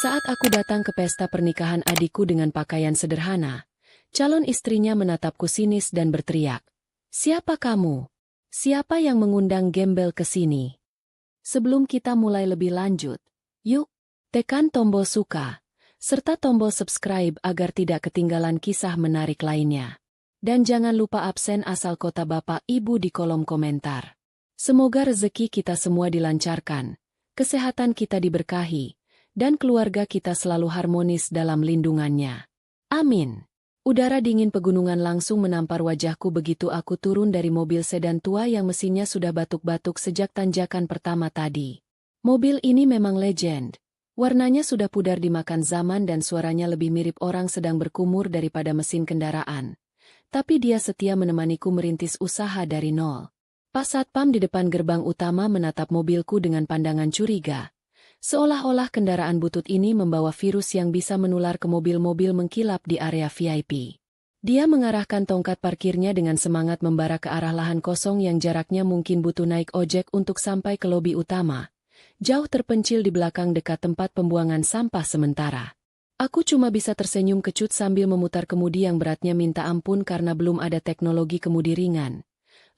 Saat aku datang ke pesta pernikahan adikku dengan pakaian sederhana, calon istrinya menatapku sinis dan berteriak, "Siapa kamu? Siapa yang mengundang gembel ke sini?" Sebelum kita mulai lebih lanjut, yuk, tekan tombol suka, serta tombol subscribe agar tidak ketinggalan kisah menarik lainnya. Dan jangan lupa absen asal kota Bapak Ibu di kolom komentar. Semoga rezeki kita semua dilancarkan, kesehatan kita diberkahi, dan keluarga kita selalu harmonis dalam lindungannya. Amin. Udara dingin pegunungan langsung menampar wajahku begitu aku turun dari mobil sedan tua yang mesinnya sudah batuk-batuk sejak tanjakan pertama tadi. Mobil ini memang legend. Warnanya sudah pudar dimakan zaman dan suaranya lebih mirip orang sedang berkumur daripada mesin kendaraan. Tapi dia setia menemaniku merintis usaha dari nol. Pas Satpam di depan gerbang utama menatap mobilku dengan pandangan curiga. Seolah-olah kendaraan butut ini membawa virus yang bisa menular ke mobil-mobil mengkilap di area VIP. Dia mengarahkan tongkat parkirnya dengan semangat membara ke arah lahan kosong yang jaraknya mungkin butuh naik ojek untuk sampai ke lobi utama. Jauh terpencil di belakang dekat tempat pembuangan sampah sementara. Aku cuma bisa tersenyum kecut sambil memutar kemudi yang beratnya minta ampun karena belum ada teknologi kemudi ringan.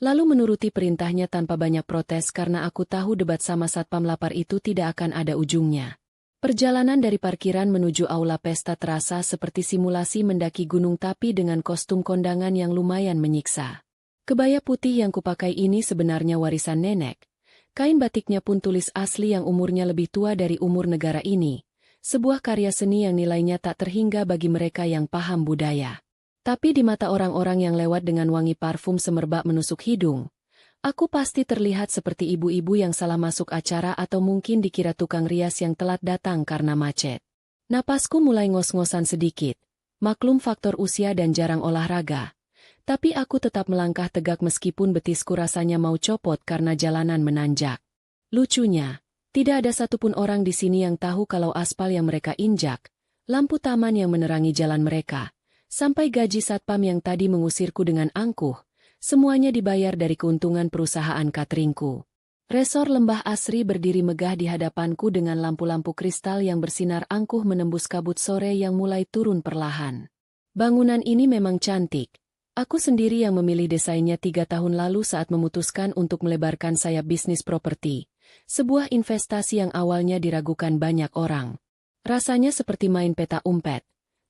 Lalu menuruti perintahnya tanpa banyak protes karena aku tahu debat sama Satpam lapar itu tidak akan ada ujungnya. Perjalanan dari parkiran menuju aula pesta terasa seperti simulasi mendaki gunung tapi dengan kostum kondangan yang lumayan menyiksa. Kebaya putih yang kupakai ini sebenarnya warisan nenek. Kain batiknya pun tulis asli yang umurnya lebih tua dari umur negara ini. Sebuah karya seni yang nilainya tak terhingga bagi mereka yang paham budaya. Tapi di mata orang-orang yang lewat dengan wangi parfum semerbak menusuk hidung, aku pasti terlihat seperti ibu-ibu yang salah masuk acara atau mungkin dikira tukang rias yang telat datang karena macet. Napasku mulai ngos-ngosan sedikit, maklum faktor usia dan jarang olahraga. Tapi aku tetap melangkah tegak meskipun betisku rasanya mau copot karena jalanan menanjak. Lucunya, tidak ada satupun orang di sini yang tahu kalau aspal yang mereka injak, lampu taman yang menerangi jalan mereka, sampai gaji Satpam yang tadi mengusirku dengan angkuh, semuanya dibayar dari keuntungan perusahaan cateringku. Resor Lembah Asri berdiri megah di hadapanku dengan lampu-lampu kristal yang bersinar angkuh menembus kabut sore yang mulai turun perlahan. Bangunan ini memang cantik. Aku sendiri yang memilih desainnya 3 tahun lalu saat memutuskan untuk melebarkan sayap bisnis properti. Sebuah investasi yang awalnya diragukan banyak orang. Rasanya seperti main peta umpet.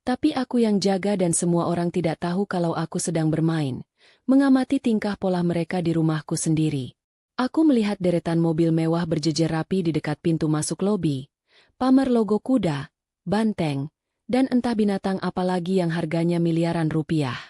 Tapi aku yang jaga dan semua orang tidak tahu kalau aku sedang bermain. Mengamati tingkah pola mereka di rumahku sendiri. Aku melihat deretan mobil mewah berjejer rapi di dekat pintu masuk lobi. Pamer logo kuda, banteng, dan entah binatang apalagi yang harganya miliaran rupiah.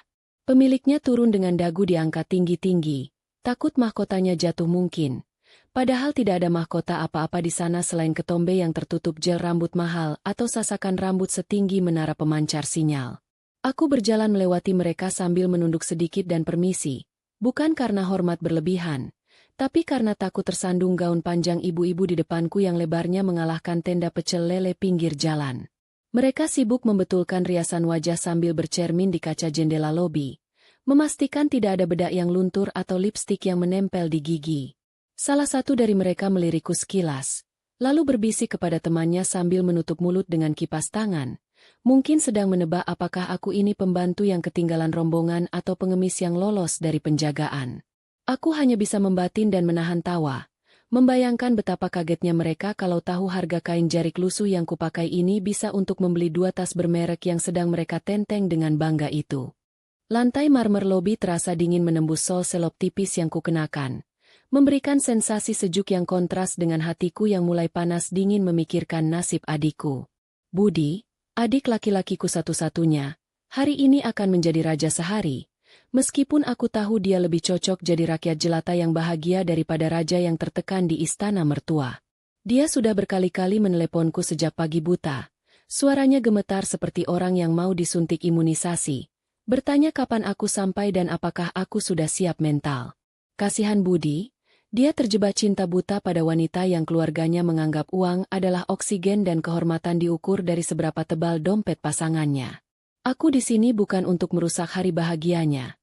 Pemiliknya turun dengan dagu diangkat tinggi-tinggi. Takut mahkotanya jatuh mungkin. Padahal tidak ada mahkota apa-apa di sana selain ketombe yang tertutup gel rambut mahal atau sasakan rambut setinggi menara pemancar sinyal. Aku berjalan melewati mereka sambil menunduk sedikit dan permisi, bukan karena hormat berlebihan, tapi karena takut tersandung gaun panjang ibu-ibu di depanku yang lebarnya mengalahkan tenda pecel lele pinggir jalan. Mereka sibuk membetulkan riasan wajah sambil bercermin di kaca jendela lobi, memastikan tidak ada bedak yang luntur atau lipstik yang menempel di gigi. Salah satu dari mereka melirikku sekilas, lalu berbisik kepada temannya sambil menutup mulut dengan kipas tangan. Mungkin sedang menebak apakah aku ini pembantu yang ketinggalan rombongan atau pengemis yang lolos dari penjagaan. Aku hanya bisa membatin dan menahan tawa, membayangkan betapa kagetnya mereka kalau tahu harga kain jarik lusuh yang kupakai ini bisa untuk membeli 2 tas bermerek yang sedang mereka tenteng dengan bangga itu. Lantai marmer lobi terasa dingin menembus sol selop tipis yang kukenakan. Memberikan sensasi sejuk yang kontras dengan hatiku yang mulai panas dingin memikirkan nasib adikku. Budi, adik laki-lakiku satu-satunya, hari ini akan menjadi raja sehari. Meskipun aku tahu dia lebih cocok jadi rakyat jelata yang bahagia daripada raja yang tertekan di istana mertua. Dia sudah berkali-kali meneleponku sejak pagi buta. Suaranya gemetar seperti orang yang mau disuntik imunisasi. Bertanya kapan aku sampai dan apakah aku sudah siap mental. Kasihan Budi. Dia terjebak cinta buta pada wanita yang keluarganya menganggap uang adalah oksigen dan kehormatan diukur dari seberapa tebal dompet pasangannya. Aku di sini bukan untuk merusak hari bahagianya,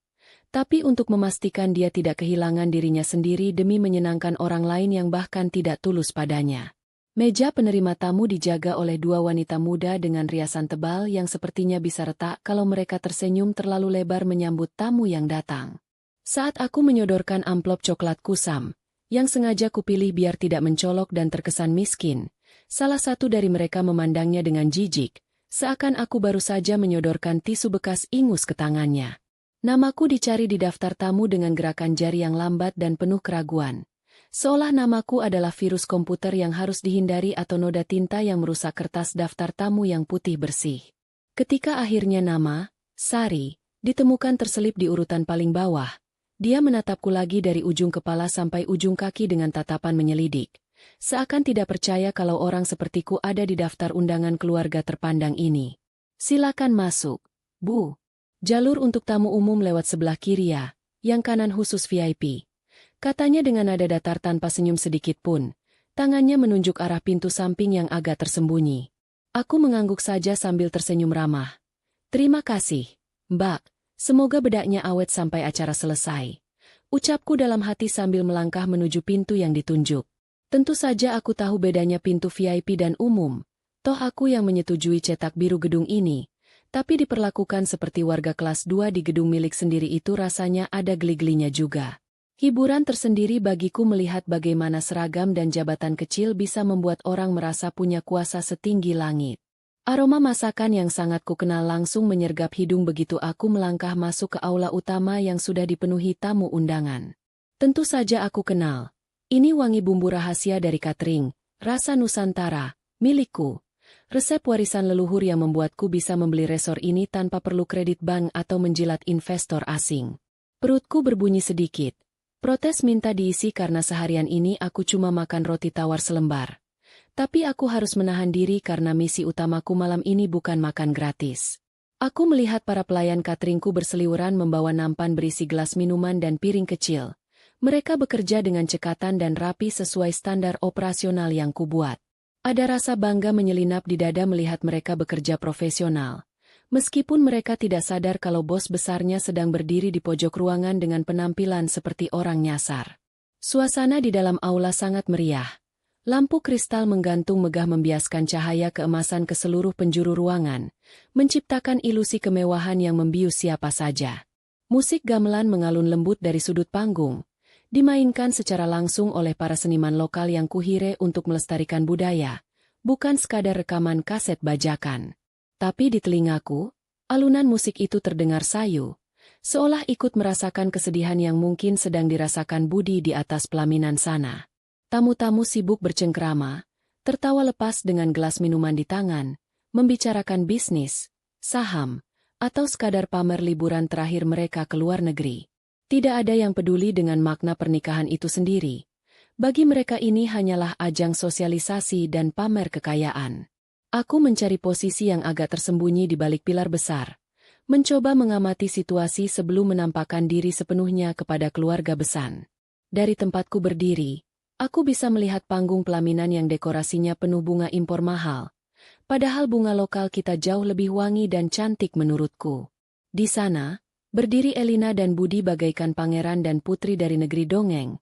tapi untuk memastikan dia tidak kehilangan dirinya sendiri demi menyenangkan orang lain yang bahkan tidak tulus padanya. Meja penerima tamu dijaga oleh dua wanita muda dengan riasan tebal yang sepertinya bisa retak kalau mereka tersenyum terlalu lebar menyambut tamu yang datang. Saat aku menyodorkan amplop coklat kusam, yang sengaja kupilih biar tidak mencolok dan terkesan miskin, salah satu dari mereka memandangnya dengan jijik, seakan aku baru saja menyodorkan tisu bekas ingus ke tangannya. Namaku dicari di daftar tamu dengan gerakan jari yang lambat dan penuh keraguan. Seolah namaku adalah virus komputer yang harus dihindari atau noda tinta yang merusak kertas daftar tamu yang putih bersih. Ketika akhirnya nama, Sari, ditemukan terselip di urutan paling bawah, dia menatapku lagi dari ujung kepala sampai ujung kaki dengan tatapan menyelidik. Seakan tidak percaya kalau orang sepertiku ada di daftar undangan keluarga terpandang ini. Silakan masuk, Bu. Jalur untuk tamu umum lewat sebelah kiri ya, yang kanan khusus VIP. Katanya dengan nada datar tanpa senyum sedikit pun. Tangannya menunjuk arah pintu samping yang agak tersembunyi. Aku mengangguk saja sambil tersenyum ramah. Terima kasih, Mbak. Semoga bedaknya awet sampai acara selesai. Ucapku dalam hati sambil melangkah menuju pintu yang ditunjuk. Tentu saja aku tahu bedanya pintu VIP dan umum. Toh aku yang menyetujui cetak biru gedung ini. Tapi diperlakukan seperti warga kelas 2 di gedung milik sendiri itu rasanya ada geli-gelinya juga. Hiburan tersendiri bagiku melihat bagaimana seragam dan jabatan kecil bisa membuat orang merasa punya kuasa setinggi langit. Aroma masakan yang sangat kukenal langsung menyergap hidung begitu aku melangkah masuk ke aula utama yang sudah dipenuhi tamu undangan. Tentu saja aku kenal. Ini wangi bumbu rahasia dari catering, rasa Nusantara, milikku. Resep warisan leluhur yang membuatku bisa membeli resor ini tanpa perlu kredit bank atau menjilat investor asing. Perutku berbunyi sedikit. Protes minta diisi karena seharian ini aku cuma makan roti tawar selembar. Tapi aku harus menahan diri karena misi utamaku malam ini bukan makan gratis. Aku melihat para pelayan cateringku berseliweran membawa nampan berisi gelas minuman dan piring kecil. Mereka bekerja dengan cekatan dan rapi sesuai standar operasional yang kubuat. Ada rasa bangga menyelinap di dada melihat mereka bekerja profesional. Meskipun mereka tidak sadar kalau bos besarnya sedang berdiri di pojok ruangan dengan penampilan seperti orang nyasar. Suasana di dalam aula sangat meriah. Lampu kristal menggantung megah membiaskan cahaya keemasan ke seluruh penjuru ruangan, menciptakan ilusi kemewahan yang membius siapa saja. Musik gamelan mengalun lembut dari sudut panggung, dimainkan secara langsung oleh para seniman lokal yang kuhire untuk melestarikan budaya, bukan sekadar rekaman kaset bajakan. Tapi di telingaku, alunan musik itu terdengar sayu, seolah ikut merasakan kesedihan yang mungkin sedang dirasakan Budi di atas pelaminan sana. Tamu-tamu sibuk bercengkrama, tertawa lepas dengan gelas minuman di tangan, membicarakan bisnis, saham, atau sekadar pamer liburan terakhir mereka ke luar negeri. Tidak ada yang peduli dengan makna pernikahan itu sendiri. Bagi mereka ini hanyalah ajang sosialisasi dan pamer kekayaan. Aku mencari posisi yang agak tersembunyi di balik pilar besar, mencoba mengamati situasi sebelum menampakkan diri sepenuhnya kepada keluarga besan. Dari tempatku berdiri, aku bisa melihat panggung pelaminan yang dekorasinya penuh bunga impor mahal, padahal bunga lokal kita jauh lebih wangi dan cantik menurutku. Di sana, berdiri Elina dan Budi bagaikan pangeran dan putri dari negeri dongeng,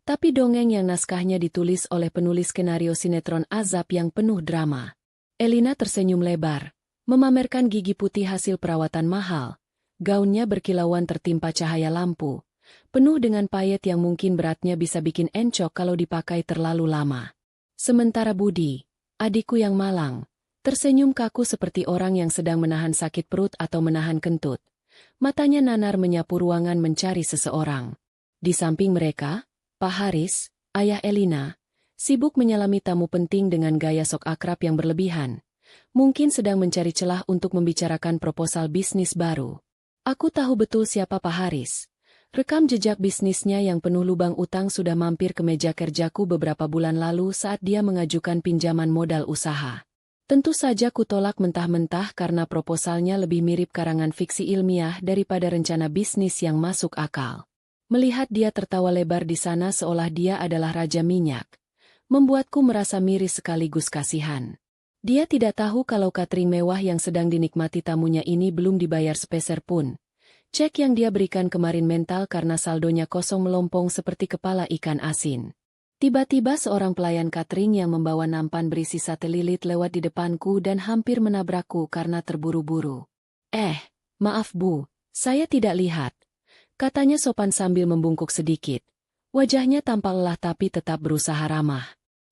tapi dongeng yang naskahnya ditulis oleh penulis skenario sinetron azab yang penuh drama. Elina tersenyum lebar, memamerkan gigi putih hasil perawatan mahal. Gaunnya berkilauan tertimpa cahaya lampu, penuh dengan payet yang mungkin beratnya bisa bikin encok kalau dipakai terlalu lama. Sementara Budi, adikku yang malang, tersenyum kaku seperti orang yang sedang menahan sakit perut atau menahan kentut. Matanya nanar menyapu ruangan mencari seseorang. Di samping mereka, Pak Haris, ayah Elina, sibuk menyalami tamu penting dengan gaya sok akrab yang berlebihan. Mungkin sedang mencari celah untuk membicarakan proposal bisnis baru. Aku tahu betul siapa Pak Haris. Rekam jejak bisnisnya yang penuh lubang utang sudah mampir ke meja kerjaku beberapa bulan lalu saat dia mengajukan pinjaman modal usaha. Tentu saja kutolak mentah-mentah karena proposalnya lebih mirip karangan fiksi ilmiah daripada rencana bisnis yang masuk akal. Melihat dia tertawa lebar di sana seolah dia adalah raja minyak, membuatku merasa miris sekaligus kasihan. Dia tidak tahu kalau catering mewah yang sedang dinikmati tamunya ini belum dibayar sepeser pun. Cek yang dia berikan kemarin mental karena saldonya kosong melompong seperti kepala ikan asin. Tiba-tiba seorang pelayan catering yang membawa nampan berisi sate lilit lewat di depanku dan hampir menabrakku karena terburu-buru. Maaf Bu, saya tidak lihat. Katanya sopan sambil membungkuk sedikit. Wajahnya tampak lelah tapi tetap berusaha ramah.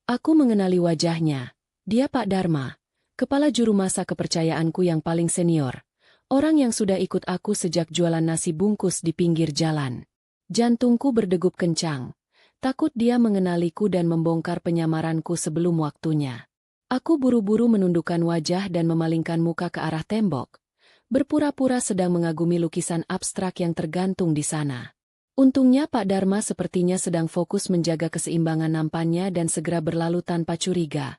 Aku mengenali wajahnya. Dia Pak Dharma, kepala juru masak kepercayaanku yang paling senior. Orang yang sudah ikut aku sejak jualan nasi bungkus di pinggir jalan. Jantungku berdegup kencang. Takut dia mengenaliku dan membongkar penyamaranku sebelum waktunya. Aku buru-buru menundukkan wajah dan memalingkan muka ke arah tembok. Berpura-pura sedang mengagumi lukisan abstrak yang tergantung di sana. Untungnya Pak Dharma sepertinya sedang fokus menjaga keseimbangan nampannya dan segera berlalu tanpa curiga.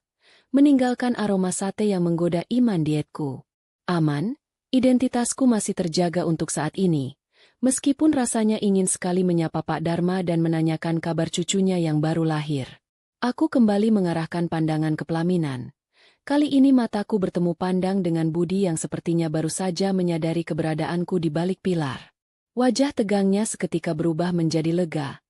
Meninggalkan aroma sate yang menggoda iman dietku. Aman, identitasku masih terjaga untuk saat ini. Meskipun rasanya ingin sekali menyapa Pak Dharma dan menanyakan kabar cucunya yang baru lahir. Aku kembali mengarahkan pandangan ke pelaminan. Kali ini mataku bertemu pandang dengan Budi yang sepertinya baru saja menyadari keberadaanku di balik pilar. Wajah tegangnya seketika berubah menjadi lega.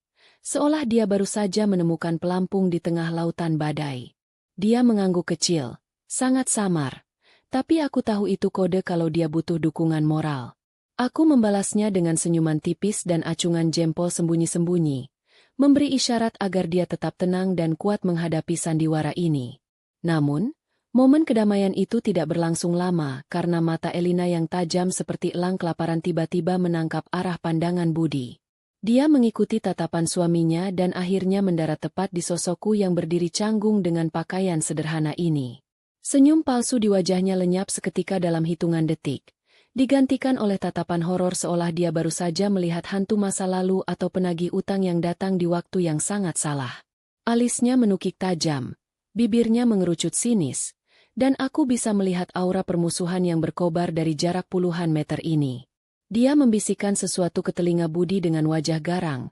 Seolah dia baru saja menemukan pelampung di tengah lautan badai. Dia mengangguk kecil, sangat samar. Tapi aku tahu itu kode kalau dia butuh dukungan moral. Aku membalasnya dengan senyuman tipis dan acungan jempol sembunyi-sembunyi, memberi isyarat agar dia tetap tenang dan kuat menghadapi sandiwara ini. Namun, momen kedamaian itu tidak berlangsung lama karena mata Elina yang tajam seperti elang kelaparan tiba-tiba menangkap arah pandangan Budi. Dia mengikuti tatapan suaminya dan akhirnya mendarat tepat di sosokku yang berdiri canggung dengan pakaian sederhana ini. Senyum palsu di wajahnya lenyap seketika dalam hitungan detik. Digantikan oleh tatapan horor seolah dia baru saja melihat hantu masa lalu atau penagih utang yang datang di waktu yang sangat salah. Alisnya menukik tajam, bibirnya mengerucut sinis, dan aku bisa melihat aura permusuhan yang berkobar dari jarak puluhan meter ini. Dia membisikkan sesuatu ke telinga Budi dengan wajah garang,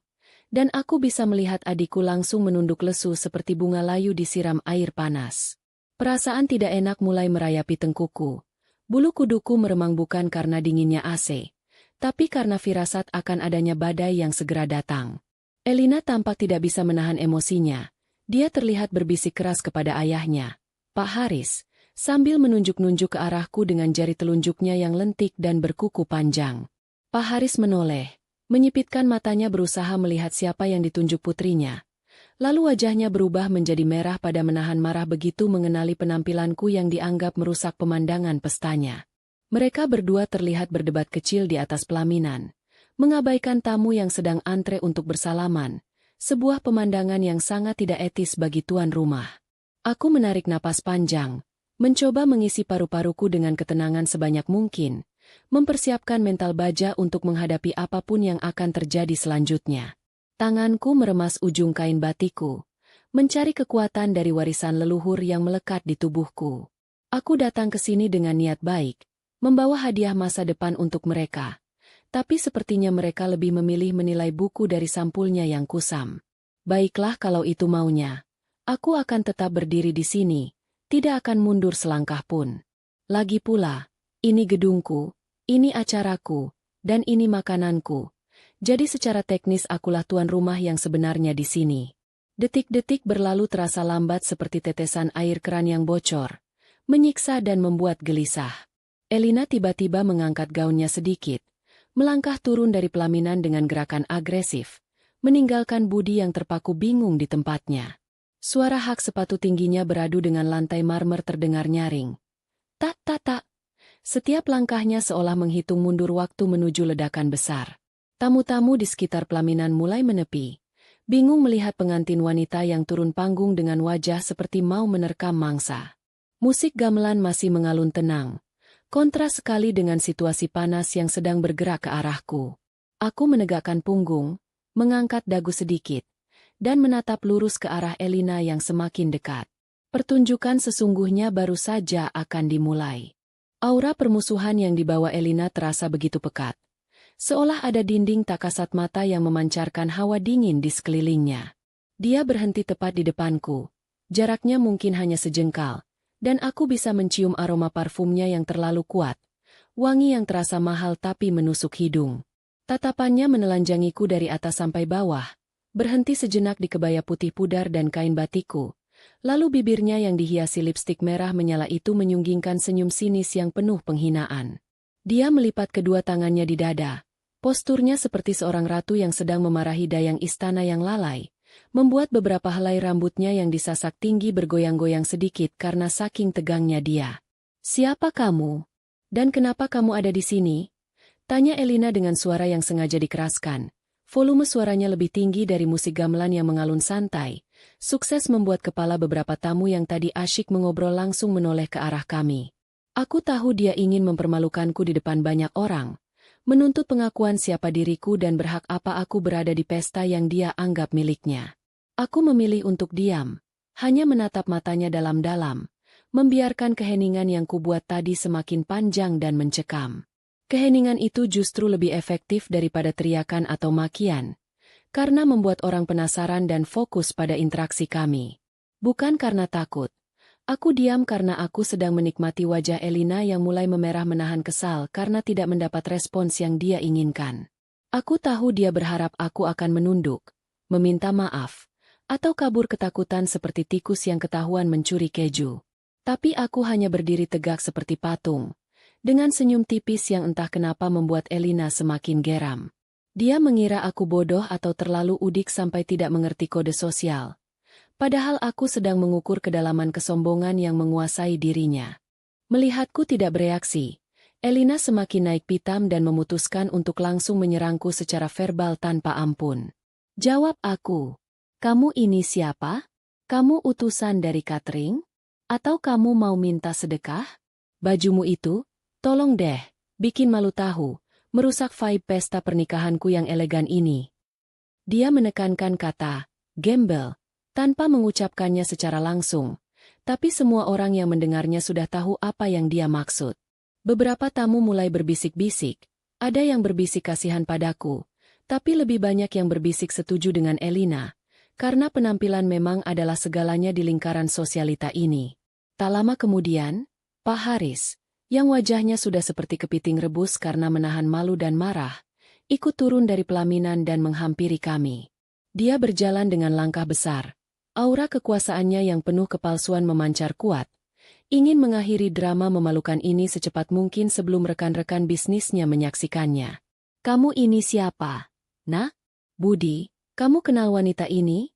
dan aku bisa melihat adikku langsung menunduk lesu seperti bunga layu disiram air panas. Perasaan tidak enak mulai merayapi tengkuku. Bulu kuduku meremang bukan karena dinginnya AC, tapi karena firasat akan adanya badai yang segera datang. Elina tampak tidak bisa menahan emosinya. Dia terlihat berbisik keras kepada ayahnya, Pak Haris, sambil menunjuk-nunjuk ke arahku dengan jari telunjuknya yang lentik dan berkuku panjang. Pak Haris menoleh, menyipitkan matanya berusaha melihat siapa yang ditunjuk putrinya. Lalu wajahnya berubah menjadi merah pada menahan marah begitu mengenali penampilanku yang dianggap merusak pemandangan pestanya. Mereka berdua terlihat berdebat kecil di atas pelaminan, mengabaikan tamu yang sedang antre untuk bersalaman, sebuah pemandangan yang sangat tidak etis bagi tuan rumah. Aku menarik napas panjang, mencoba mengisi paru-paruku dengan ketenangan sebanyak mungkin, mempersiapkan mental baja untuk menghadapi apapun yang akan terjadi selanjutnya. Tanganku meremas ujung kain batikku, mencari kekuatan dari warisan leluhur yang melekat di tubuhku. Aku datang ke sini dengan niat baik, membawa hadiah masa depan untuk mereka. Tapi sepertinya mereka lebih memilih menilai buku dari sampulnya yang kusam. Baiklah kalau itu maunya. Aku akan tetap berdiri di sini, tidak akan mundur selangkah pun. Lagi pula, ini gedungku, ini acaraku, dan ini makananku. Jadi secara teknis akulah tuan rumah yang sebenarnya di sini. Detik-detik berlalu terasa lambat seperti tetesan air keran yang bocor, menyiksa dan membuat gelisah. Elina tiba-tiba mengangkat gaunnya sedikit, melangkah turun dari pelaminan dengan gerakan agresif, meninggalkan Budi yang terpaku bingung di tempatnya. Suara hak sepatu tingginya beradu dengan lantai marmer terdengar nyaring. Tak, tak, tak. Setiap langkahnya seolah menghitung mundur waktu menuju ledakan besar. Tamu-tamu di sekitar pelaminan mulai menepi, bingung melihat pengantin wanita yang turun panggung dengan wajah seperti mau menerkam mangsa. Musik gamelan masih mengalun tenang, kontras sekali dengan situasi panas yang sedang bergerak ke arahku. Aku menegakkan punggung, mengangkat dagu sedikit, dan menatap lurus ke arah Elina yang semakin dekat. Pertunjukan sesungguhnya baru saja akan dimulai. Aura permusuhan yang dibawa Elina terasa begitu pekat. Seolah ada dinding tak kasat mata yang memancarkan hawa dingin di sekelilingnya. Dia berhenti tepat di depanku. Jaraknya mungkin hanya sejengkal, dan aku bisa mencium aroma parfumnya yang terlalu kuat. Wangi yang terasa mahal tapi menusuk hidung. Tatapannya menelanjangiku dari atas sampai bawah, Berhenti sejenak di kebaya putih pudar dan kain batikku. Lalu bibirnya yang dihiasi lipstik merah menyala itu menyunggingkan senyum sinis yang penuh penghinaan. Dia melipat kedua tangannya di dada. Posturnya seperti seorang ratu yang sedang memarahi dayang istana yang lalai, membuat beberapa helai rambutnya yang disasak tinggi bergoyang-goyang sedikit karena saking tegangnya dia. "Siapa kamu? Dan kenapa kamu ada di sini?" tanya Elina dengan suara yang sengaja dikeraskan. Volume suaranya lebih tinggi dari musik gamelan yang mengalun santai, sukses membuat kepala beberapa tamu yang tadi asyik mengobrol langsung menoleh ke arah kami. Aku tahu dia ingin mempermalukanku di depan banyak orang, menuntut pengakuan siapa diriku dan berhak apa aku berada di pesta yang dia anggap miliknya. Aku memilih untuk diam, hanya menatap matanya dalam-dalam, membiarkan keheningan yang kubuat tadi semakin panjang dan mencekam. Keheningan itu justru lebih efektif daripada teriakan atau makian, karena membuat orang penasaran dan fokus pada interaksi kami. Bukan karena takut. Aku diam karena aku sedang menikmati wajah Elina yang mulai memerah menahan kesal karena tidak mendapat respons yang dia inginkan. Aku tahu dia berharap aku akan menunduk, meminta maaf, atau kabur ketakutan seperti tikus yang ketahuan mencuri keju. Tapi aku hanya berdiri tegak seperti patung, dengan senyum tipis yang entah kenapa membuat Elina semakin geram. Dia mengira aku bodoh atau terlalu udik sampai tidak mengerti kode sosial. Padahal aku sedang mengukur kedalaman kesombongan yang menguasai dirinya. Melihatku tidak bereaksi, Elina semakin naik pitam dan memutuskan untuk langsung menyerangku secara verbal tanpa ampun. "Jawab aku. Kamu ini siapa? Kamu utusan dari catering? Atau kamu mau minta sedekah? Bajumu itu? Tolong deh, bikin malu tahu, merusak vibe pesta pernikahanku yang elegan ini." Dia menekankan kata gembel, tanpa mengucapkannya secara langsung, tapi semua orang yang mendengarnya sudah tahu apa yang dia maksud. Beberapa tamu mulai berbisik-bisik, ada yang berbisik kasihan padaku, tapi lebih banyak yang berbisik setuju dengan Elina, karena penampilan memang adalah segalanya di lingkaran sosialita ini. Tak lama kemudian, Pak Haris, yang wajahnya sudah seperti kepiting rebus karena menahan malu dan marah, ikut turun dari pelaminan dan menghampiri kami. Dia berjalan dengan langkah besar. Aura kekuasaannya yang penuh kepalsuan memancar kuat, ingin mengakhiri drama memalukan ini secepat mungkin sebelum rekan-rekan bisnisnya menyaksikannya. "Kamu ini siapa? Nah, Budi, kamu kenal wanita ini?"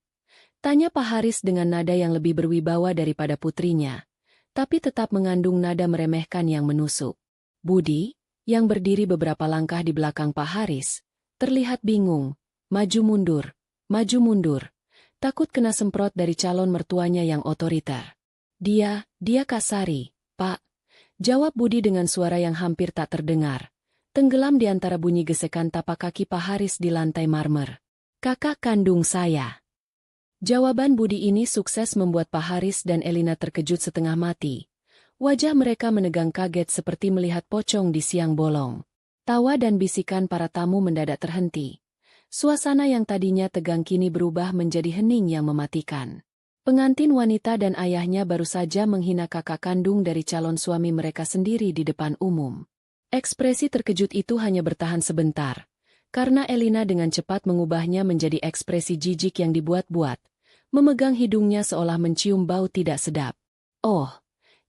tanya Pak Haris dengan nada yang lebih berwibawa daripada putrinya, tapi tetap mengandung nada meremehkan yang menusuk. Budi, yang berdiri beberapa langkah di belakang Pak Haris, terlihat bingung, maju mundur, takut kena semprot dari calon mertuanya yang otoriter. Dia Kasari, Pak," jawab Budi dengan suara yang hampir tak terdengar, tenggelam di antara bunyi gesekan tapak kaki Pak Haris di lantai marmer. "Kakak kandung saya." Jawaban Budi ini sukses membuat Pak Haris dan Elina terkejut setengah mati. Wajah mereka menegang kaget seperti melihat pocong di siang bolong. Tawa dan bisikan para tamu mendadak terhenti. Suasana yang tadinya tegang kini berubah menjadi hening yang mematikan. Pengantin wanita dan ayahnya baru saja menghina kakak kandung dari calon suami mereka sendiri di depan umum. Ekspresi terkejut itu hanya bertahan sebentar, karena Elina dengan cepat mengubahnya menjadi ekspresi jijik yang dibuat-buat, memegang hidungnya seolah mencium bau tidak sedap. "Oh,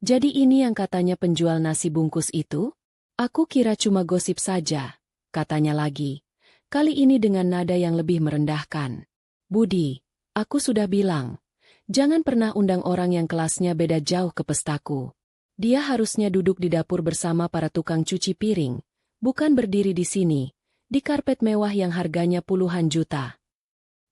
jadi ini yang katanya penjual nasi bungkus itu? Aku kira cuma gosip saja," katanya lagi, kali ini dengan nada yang lebih merendahkan. "Budi, aku sudah bilang, jangan pernah undang orang yang kelasnya beda jauh ke pestaku. Dia harusnya duduk di dapur bersama para tukang cuci piring, bukan berdiri di sini, di karpet mewah yang harganya puluhan juta."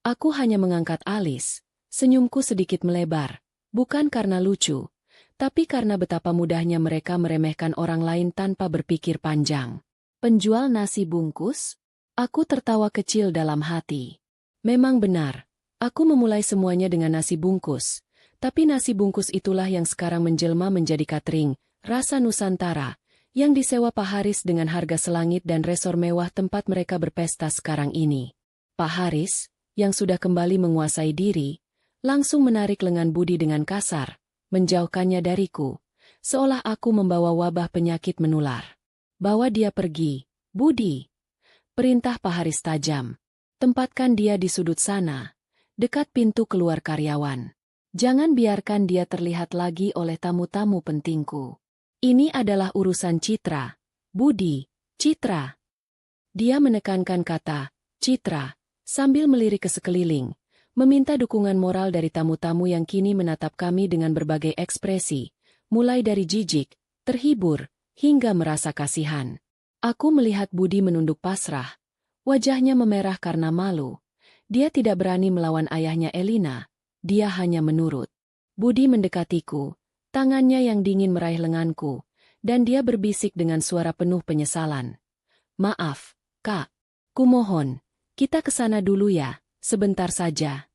Aku hanya mengangkat alis. Senyumku sedikit melebar, bukan karena lucu, tapi karena betapa mudahnya mereka meremehkan orang lain tanpa berpikir panjang. "Penjual nasi bungkus?" Aku tertawa kecil dalam hati. Memang benar, aku memulai semuanya dengan nasi bungkus, tapi nasi bungkus itulah yang sekarang menjelma menjadi catering, rasa Nusantara, yang disewa Pak Haris dengan harga selangit dan resor mewah tempat mereka berpesta sekarang ini. Pak Haris, yang sudah kembali menguasai diri, langsung menarik lengan Budi dengan kasar, menjauhkannya dariku, seolah aku membawa wabah penyakit menular. "Bawa dia pergi, Budi," perintah Pak Haris tajam. "Tempatkan dia di sudut sana." dekat pintu keluar karyawan. Jangan biarkan dia terlihat lagi oleh tamu-tamu pentingku. Ini adalah urusan citra. Budi, citra. Dia menekankan kata, citra, sambil melirik ke sekeliling, meminta dukungan moral dari tamu-tamu yang kini menatap kami dengan berbagai ekspresi, mulai dari jijik, terhibur, hingga merasa kasihan. Aku melihat Budi menunduk pasrah, wajahnya memerah karena malu. Dia tidak berani melawan ayahnya Elina, dia hanya menurut. Budi mendekatiku, tangannya yang dingin meraih lenganku, dan dia berbisik dengan suara penuh penyesalan. Maaf, Kak. Kumohon, kita ke sana dulu ya, sebentar saja.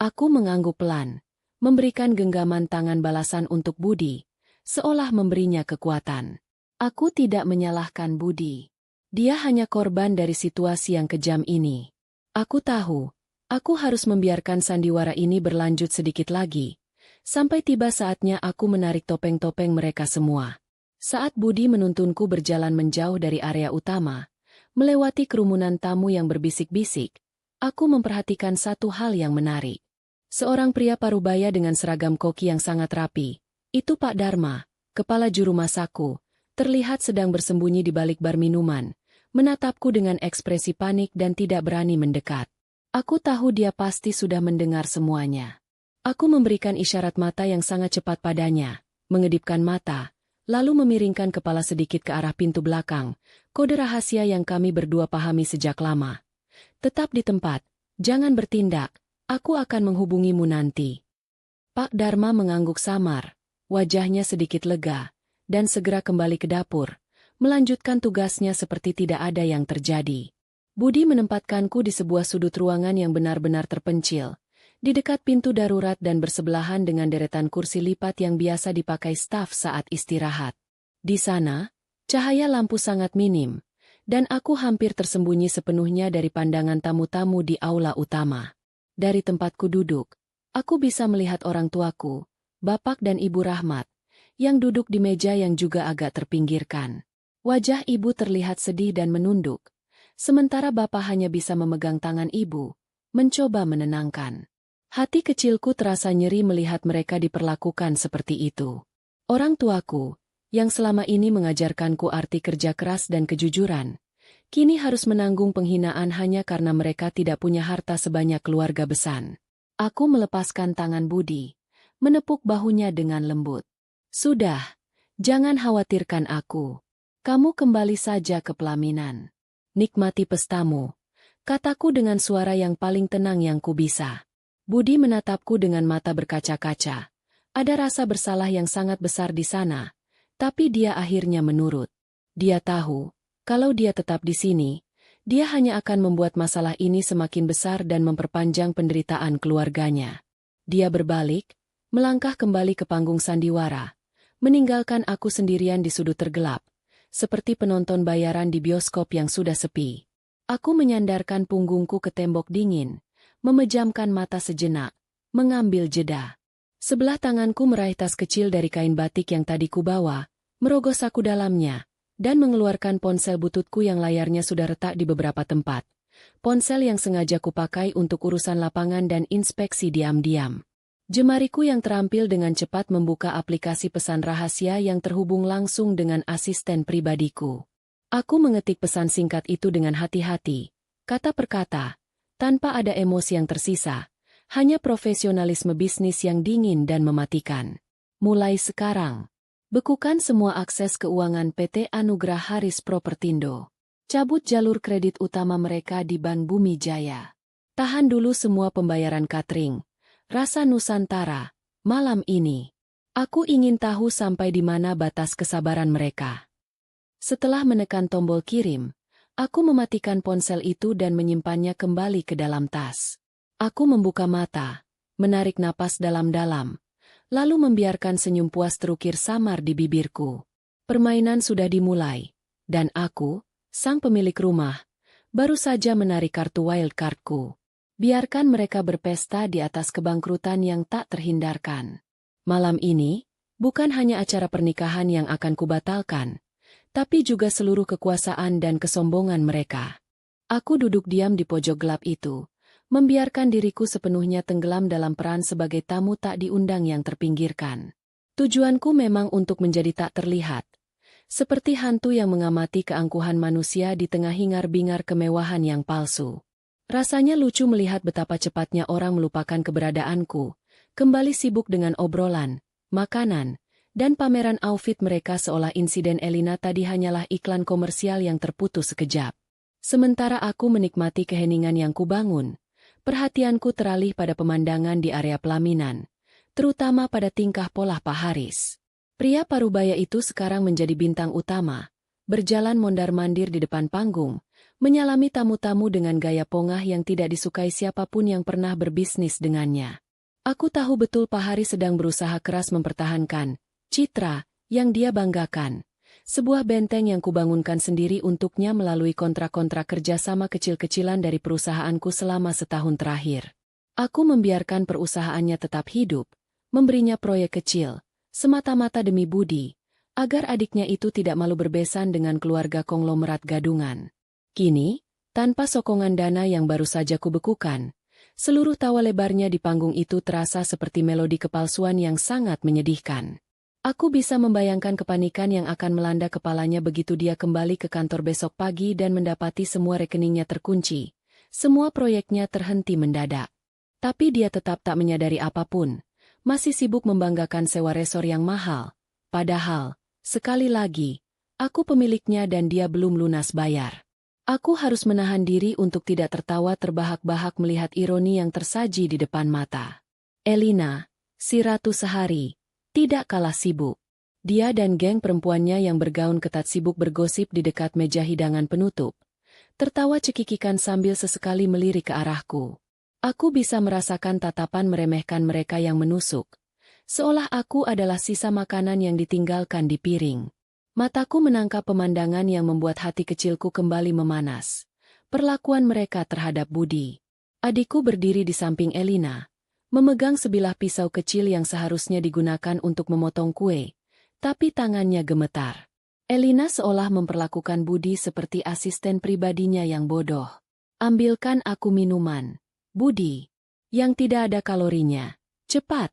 Aku mengangguk pelan, memberikan genggaman tangan balasan untuk Budi, seolah memberinya kekuatan. Aku tidak menyalahkan Budi. Dia hanya korban dari situasi yang kejam ini. Aku tahu, aku harus membiarkan sandiwara ini berlanjut sedikit lagi, sampai tiba saatnya aku menarik topeng-topeng mereka semua. Saat Budi menuntunku berjalan menjauh dari area utama, melewati kerumunan tamu yang berbisik-bisik, aku memperhatikan satu hal yang menarik. Seorang pria parubaya dengan seragam koki yang sangat rapi, itu Pak Dharma, kepala juru masakku, terlihat sedang bersembunyi di balik bar minuman, menatapku dengan ekspresi panik dan tidak berani mendekat. Aku tahu dia pasti sudah mendengar semuanya. Aku memberikan isyarat mata yang sangat cepat padanya, mengedipkan mata, lalu memiringkan kepala sedikit ke arah pintu belakang, kode rahasia yang kami berdua pahami sejak lama. Tetap di tempat, jangan bertindak, aku akan menghubungimu nanti. Pak Dharma mengangguk samar, wajahnya sedikit lega, dan segera kembali ke dapur, melanjutkan tugasnya seperti tidak ada yang terjadi. Budi menempatkanku di sebuah sudut ruangan yang benar-benar terpencil, di dekat pintu darurat dan bersebelahan dengan deretan kursi lipat yang biasa dipakai staf saat istirahat. Di sana, cahaya lampu sangat minim, dan aku hampir tersembunyi sepenuhnya dari pandangan tamu-tamu di aula utama. Dari tempatku duduk, aku bisa melihat orang tuaku, Bapak dan Ibu Rahmat, yang duduk di meja yang juga agak terpinggirkan. Wajah ibu terlihat sedih dan menunduk, sementara Bapak hanya bisa memegang tangan ibu, mencoba menenangkan. Hati kecilku terasa nyeri melihat mereka diperlakukan seperti itu. Orang tuaku, yang selama ini mengajarkanku arti kerja keras dan kejujuran, kini harus menanggung penghinaan hanya karena mereka tidak punya harta sebanyak keluarga besar. Aku melepaskan tangan Budi, menepuk bahunya dengan lembut. Sudah, jangan khawatirkan aku. Kamu kembali saja ke pelaminan. Nikmati pestamu, kataku dengan suara yang paling tenang yang ku bisa. Budi menatapku dengan mata berkaca-kaca. Ada rasa bersalah yang sangat besar di sana, tapi dia akhirnya menurut. Dia tahu, kalau dia tetap di sini, dia hanya akan membuat masalah ini semakin besar dan memperpanjang penderitaan keluarganya. Dia berbalik, melangkah kembali ke panggung sandiwara, meninggalkan aku sendirian di sudut tergelap, seperti penonton bayaran di bioskop yang sudah sepi. Aku menyandarkan punggungku ke tembok dingin, memejamkan mata sejenak, mengambil jeda. Sebelah tanganku meraih tas kecil dari kain batik yang tadi kubawa, merogoh saku dalamnya, dan mengeluarkan ponsel bututku yang layarnya sudah retak di beberapa tempat. Ponsel yang sengaja kupakai untuk urusan lapangan dan inspeksi diam-diam. Jemariku yang terampil dengan cepat membuka aplikasi pesan rahasia yang terhubung langsung dengan asisten pribadiku. Aku mengetik pesan singkat itu dengan hati-hati, kata per kata, tanpa ada emosi yang tersisa, hanya profesionalisme bisnis yang dingin dan mematikan. Mulai sekarang, bekukan semua akses keuangan PT Anugrah Haris Propertindo. Cabut jalur kredit utama mereka di Bank Bumi Jaya. Tahan dulu semua pembayaran catering. Rasa Nusantara, malam ini. Aku ingin tahu sampai di mana batas kesabaran mereka. Setelah menekan tombol kirim, aku mematikan ponsel itu dan menyimpannya kembali ke dalam tas. Aku membuka mata, menarik napas dalam-dalam, lalu membiarkan senyum puas terukir samar di bibirku. Permainan sudah dimulai, dan aku, sang pemilik rumah, baru saja menarik kartu wildcardku. Biarkan mereka berpesta di atas kebangkrutan yang tak terhindarkan. Malam ini, bukan hanya acara pernikahan yang akan kubatalkan, tapi juga seluruh kekuasaan dan kesombongan mereka. Aku duduk diam di pojok gelap itu, membiarkan diriku sepenuhnya tenggelam dalam peran sebagai tamu tak diundang yang terpinggirkan. Tujuanku memang untuk menjadi tak terlihat, seperti hantu yang mengamati keangkuhan manusia di tengah hingar-bingar kemewahan yang palsu. Rasanya lucu melihat betapa cepatnya orang melupakan keberadaanku, kembali sibuk dengan obrolan, makanan, dan pameran outfit mereka seolah insiden Elina tadi hanyalah iklan komersial yang terputus sekejap. Sementara aku menikmati keheningan yang kubangun, perhatianku teralih pada pemandangan di area pelaminan, terutama pada tingkah pola Pak Haris. Pria parubaya itu sekarang menjadi bintang utama, berjalan mondar-mandir di depan panggung, menyalami tamu-tamu dengan gaya pongah yang tidak disukai siapapun yang pernah berbisnis dengannya. Aku tahu betul Pak Haris sedang berusaha keras mempertahankan citra yang dia banggakan, sebuah benteng yang kubangunkan sendiri untuknya melalui kontrak-kontrak kerjasama kecil-kecilan dari perusahaanku selama setahun terakhir. Aku membiarkan perusahaannya tetap hidup, memberinya proyek kecil, semata-mata demi budi, agar adiknya itu tidak malu berbesan dengan keluarga konglomerat gadungan. Kini, tanpa sokongan dana yang baru saja kubekukan, seluruh tawa lebarnya di panggung itu terasa seperti melodi kepalsuan yang sangat menyedihkan. Aku bisa membayangkan kepanikan yang akan melanda kepalanya begitu dia kembali ke kantor besok pagi dan mendapati semua rekeningnya terkunci, semua proyeknya terhenti mendadak. Tapi dia tetap tak menyadari apapun, masih sibuk membanggakan sewa resor yang mahal. Padahal, sekali lagi, aku pemiliknya dan dia belum lunas bayar. Aku harus menahan diri untuk tidak tertawa terbahak-bahak melihat ironi yang tersaji di depan mata. Elina, si Ratu Sehari, tidak kalah sibuk. Dia dan geng perempuannya yang bergaun ketat sibuk bergosip di dekat meja hidangan penutup, tertawa cekikikan sambil sesekali melirik ke arahku. Aku bisa merasakan tatapan meremehkan mereka yang menusuk, seolah aku adalah sisa makanan yang ditinggalkan di piring. Mataku menangkap pemandangan yang membuat hati kecilku kembali memanas. Perlakuan mereka terhadap Budi. Adikku berdiri di samping Elina, memegang sebilah pisau kecil yang seharusnya digunakan untuk memotong kue, tapi tangannya gemetar. Elina seolah memperlakukan Budi seperti asisten pribadinya yang bodoh. Ambilkan aku minuman, Budi, yang tidak ada kalorinya. Cepat.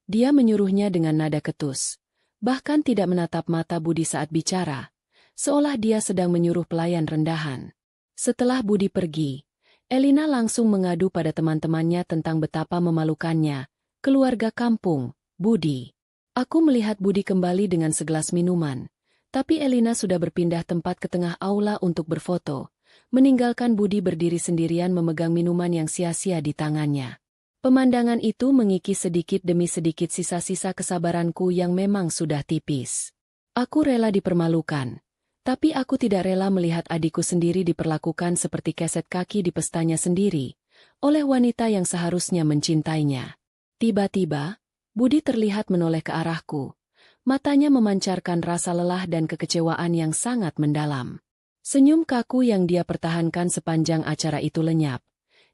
Dia menyuruhnya dengan nada ketus, bahkan tidak menatap mata Budi saat bicara, seolah dia sedang menyuruh pelayan rendahan. Setelah Budi pergi, Elina langsung mengadu pada teman-temannya tentang betapa memalukannya, keluarga kampung, Budi. Aku melihat Budi kembali dengan segelas minuman, tapi Elina sudah berpindah tempat ke tengah aula untuk berfoto, meninggalkan Budi berdiri sendirian memegang minuman yang sia-sia di tangannya. Pemandangan itu mengikis sedikit demi sedikit sisa-sisa kesabaranku yang memang sudah tipis. Aku rela dipermalukan. Tapi aku tidak rela melihat adikku sendiri diperlakukan seperti keset kaki di pestanya sendiri, oleh wanita yang seharusnya mencintainya. Tiba-tiba, Budi terlihat menoleh ke arahku. Matanya memancarkan rasa lelah dan kekecewaan yang sangat mendalam. Senyum kaku yang dia pertahankan sepanjang acara itu lenyap,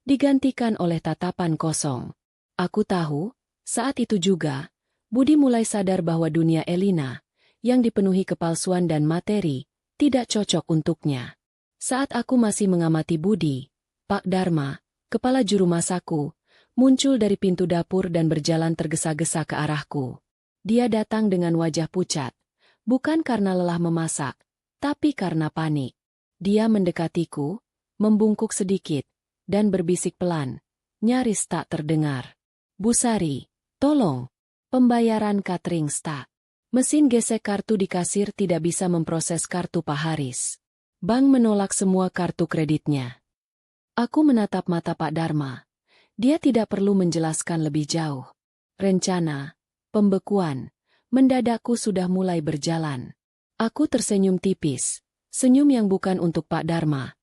digantikan oleh tatapan kosong. Aku tahu, saat itu juga, Budi mulai sadar bahwa dunia Elina, yang dipenuhi kepalsuan dan materi, tidak cocok untuknya. Saat aku masih mengamati Budi, Pak Dharma, kepala juru masakku, muncul dari pintu dapur dan berjalan tergesa-gesa ke arahku. Dia datang dengan wajah pucat, bukan karena lelah memasak, tapi karena panik. Dia mendekatiku, membungkuk sedikit, dan berbisik pelan, nyaris tak terdengar. Bu Sari, tolong, pembayaran catering stuck. Mesin gesek kartu di kasir tidak bisa memproses kartu Pak Haris. Bank menolak semua kartu kreditnya. Aku menatap mata Pak Dharma. Dia tidak perlu menjelaskan lebih jauh. Rencana, pembekuan, mendadakku sudah mulai berjalan. Aku tersenyum tipis, senyum yang bukan untuk Pak Dharma,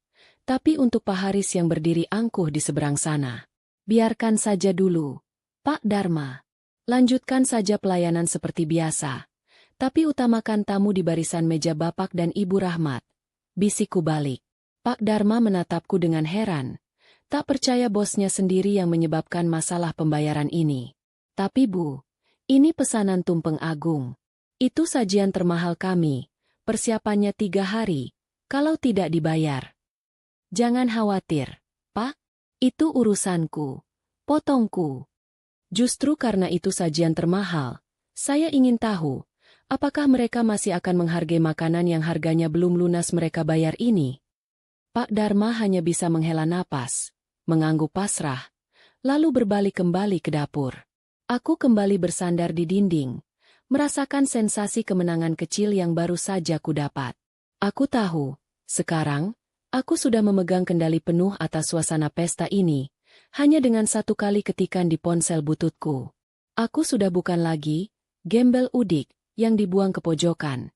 tapi untuk Pak Haris yang berdiri angkuh di seberang sana. Biarkan saja dulu, Pak Dharma. Lanjutkan saja pelayanan seperti biasa. Tapi utamakan tamu di barisan meja Bapak dan Ibu Rahmat. Bisikku balik. Pak Dharma menatapku dengan heran. Tak percaya bosnya sendiri yang menyebabkan masalah pembayaran ini. Tapi Bu, ini pesanan tumpeng agung. Itu sajian termahal kami. Persiapannya 3 hari. Kalau tidak dibayar. Jangan khawatir, Pak. Itu urusanku. Potongku. Justru karena itu sajian termahal. Saya ingin tahu, apakah mereka masih akan menghargai makanan yang harganya belum lunas mereka bayar ini? Pak Dharma hanya bisa menghela napas, mengangguk pasrah, lalu berbalik kembali ke dapur. Aku kembali bersandar di dinding, merasakan sensasi kemenangan kecil yang baru saja kudapat. Aku tahu, sekarang, aku sudah memegang kendali penuh atas suasana pesta ini, hanya dengan satu kali ketikan di ponsel bututku. Aku sudah bukan lagi gembel udik yang dibuang ke pojokan.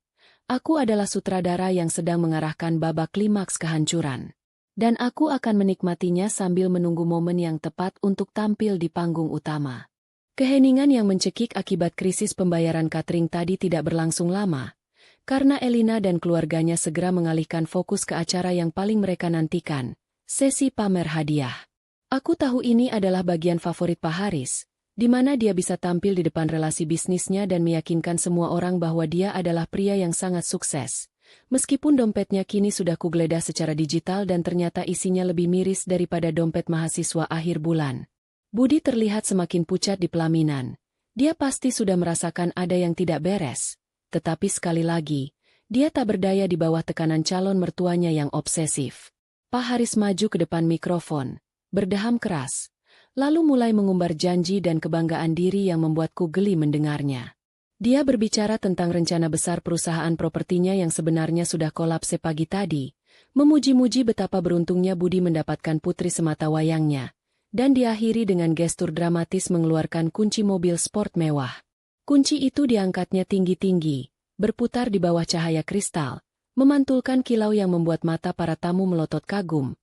Aku adalah sutradara yang sedang mengarahkan babak klimaks kehancuran. Dan aku akan menikmatinya sambil menunggu momen yang tepat untuk tampil di panggung utama. Keheningan yang mencekik akibat krisis pembayaran catering tadi tidak berlangsung lama, karena Elina dan keluarganya segera mengalihkan fokus ke acara yang paling mereka nantikan, sesi pamer hadiah. Aku tahu ini adalah bagian favorit Pak Haris, di mana dia bisa tampil di depan relasi bisnisnya dan meyakinkan semua orang bahwa dia adalah pria yang sangat sukses. Meskipun dompetnya kini sudah kugeledah secara digital dan ternyata isinya lebih miris daripada dompet mahasiswa akhir bulan. Budi terlihat semakin pucat di pelaminan. Dia pasti sudah merasakan ada yang tidak beres. Tetapi sekali lagi, dia tak berdaya di bawah tekanan calon mertuanya yang obsesif. Pak Haris maju ke depan mikrofon, berdeham keras, lalu mulai mengumbar janji dan kebanggaan diri yang membuatku geli mendengarnya. Dia berbicara tentang rencana besar perusahaan propertinya yang sebenarnya sudah kolaps pagi tadi, memuji-muji betapa beruntungnya Budi mendapatkan putri semata wayangnya, dan diakhiri dengan gestur dramatis mengeluarkan kunci mobil sport mewah. Kunci itu diangkatnya tinggi-tinggi, berputar di bawah cahaya kristal, memantulkan kilau yang membuat mata para tamu melotot kagum.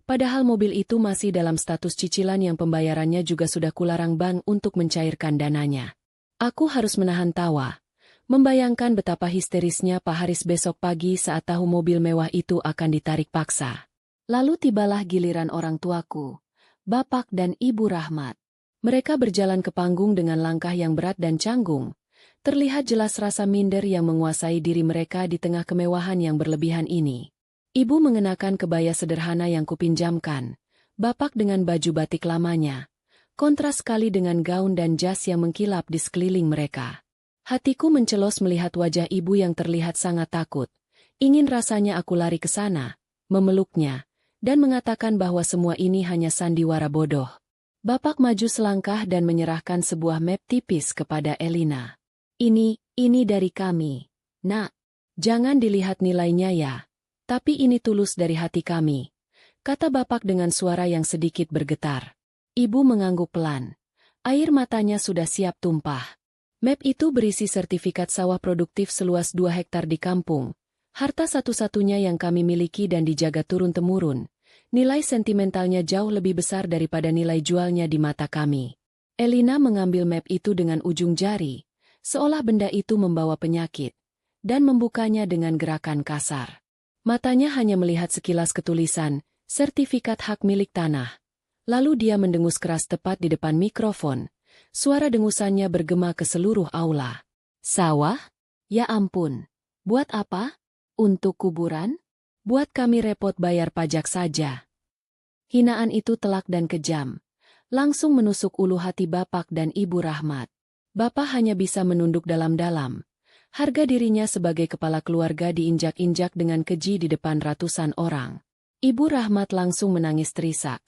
Padahal mobil itu masih dalam status cicilan yang pembayarannya juga sudah kularang bank untuk mencairkan dananya. Aku harus menahan tawa, membayangkan betapa histerisnya Pak Haris besok pagi saat tahu mobil mewah itu akan ditarik paksa. Lalu tibalah giliran orang tuaku, Bapak dan Ibu Rahmat. Mereka berjalan ke panggung dengan langkah yang berat dan canggung. Terlihat jelas rasa minder yang menguasai diri mereka di tengah kemewahan yang berlebihan ini. Ibu mengenakan kebaya sederhana yang kupinjamkan, Bapak dengan baju batik lamanya. Kontras sekali dengan gaun dan jas yang mengkilap di sekeliling mereka. Hatiku mencelos melihat wajah ibu yang terlihat sangat takut. Ingin rasanya aku lari ke sana, memeluknya, dan mengatakan bahwa semua ini hanya sandiwara bodoh. Bapak maju selangkah dan menyerahkan sebuah map tipis kepada Elina. Ini dari kami. Nak, jangan dilihat nilainya ya. Tapi ini tulus dari hati kami, kata Bapak dengan suara yang sedikit bergetar. Ibu mengangguk pelan. Air matanya sudah siap tumpah. Map itu berisi sertifikat sawah produktif seluas 2 hektar di kampung. Harta satu-satunya yang kami miliki dan dijaga turun-temurun. Nilai sentimentalnya jauh lebih besar daripada nilai jualnya di mata kami. Elina mengambil map itu dengan ujung jari, seolah benda itu membawa penyakit, dan membukanya dengan gerakan kasar. Matanya hanya melihat sekilas ketulisan, sertifikat hak milik tanah. Lalu dia mendengus keras tepat di depan mikrofon. Suara dengusannya bergema ke seluruh aula. Sawah? Ya ampun. Buat apa? Untuk kuburan? Buat kami repot bayar pajak saja. Hinaan itu telak dan kejam. Langsung menusuk ulu hati Bapak dan Ibu Rahmat. Bapak hanya bisa menunduk dalam-dalam. Harga dirinya sebagai kepala keluarga diinjak-injak dengan keji di depan ratusan orang. Ibu Rahmat langsung menangis terisak,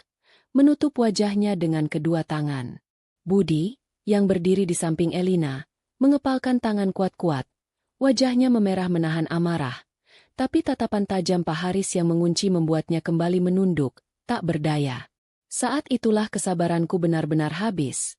menutup wajahnya dengan kedua tangan. Budi, yang berdiri di samping Elina, mengepalkan tangan kuat-kuat. Wajahnya memerah menahan amarah. Tapi tatapan tajam Pak Haris yang mengunci membuatnya kembali menunduk, tak berdaya. Saat itulah kesabaranku benar-benar habis.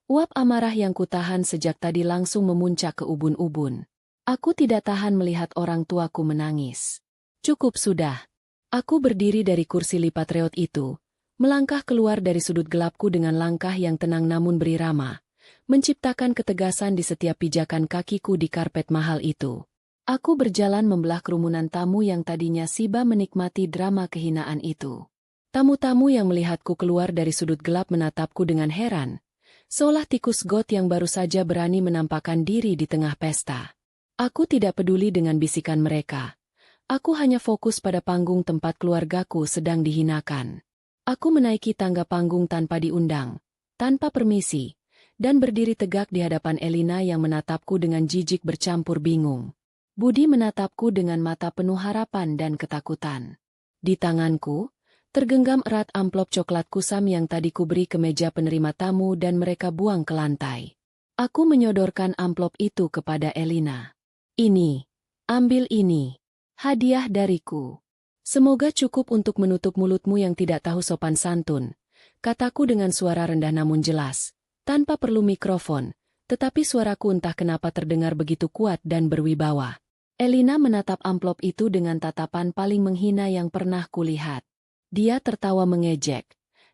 Uap amarah yang kutahan sejak tadi langsung memuncak ke ubun-ubun. Aku tidak tahan melihat orang tuaku menangis. Cukup sudah. Aku berdiri dari kursi lipat reot itu, melangkah keluar dari sudut gelapku dengan langkah yang tenang namun berirama, menciptakan ketegasan di setiap pijakan kakiku di karpet mahal itu. Aku berjalan membelah kerumunan tamu yang tadinya siba menikmati drama kehinaan itu. Tamu-tamu yang melihatku keluar dari sudut gelap menatapku dengan heran, seolah tikus got yang baru saja berani menampakkan diri di tengah pesta. Aku tidak peduli dengan bisikan mereka. Aku hanya fokus pada panggung tempat keluargaku sedang dihinakan. Aku menaiki tangga panggung tanpa diundang, tanpa permisi, dan berdiri tegak di hadapan Elina yang menatapku dengan jijik bercampur bingung. Budi menatapku dengan mata penuh harapan dan ketakutan. Di tanganku, tergenggam erat amplop coklat kusam yang tadi kuberi ke meja penerima tamu dan mereka buang ke lantai. Aku menyodorkan amplop itu kepada Elina. Ini, ambil ini. Hadiah dariku. Semoga cukup untuk menutup mulutmu yang tidak tahu sopan santun, kataku dengan suara rendah namun jelas, tanpa perlu mikrofon, tetapi suaraku entah kenapa terdengar begitu kuat dan berwibawa. Elina menatap amplop itu dengan tatapan paling menghina yang pernah kulihat. Dia tertawa mengejek,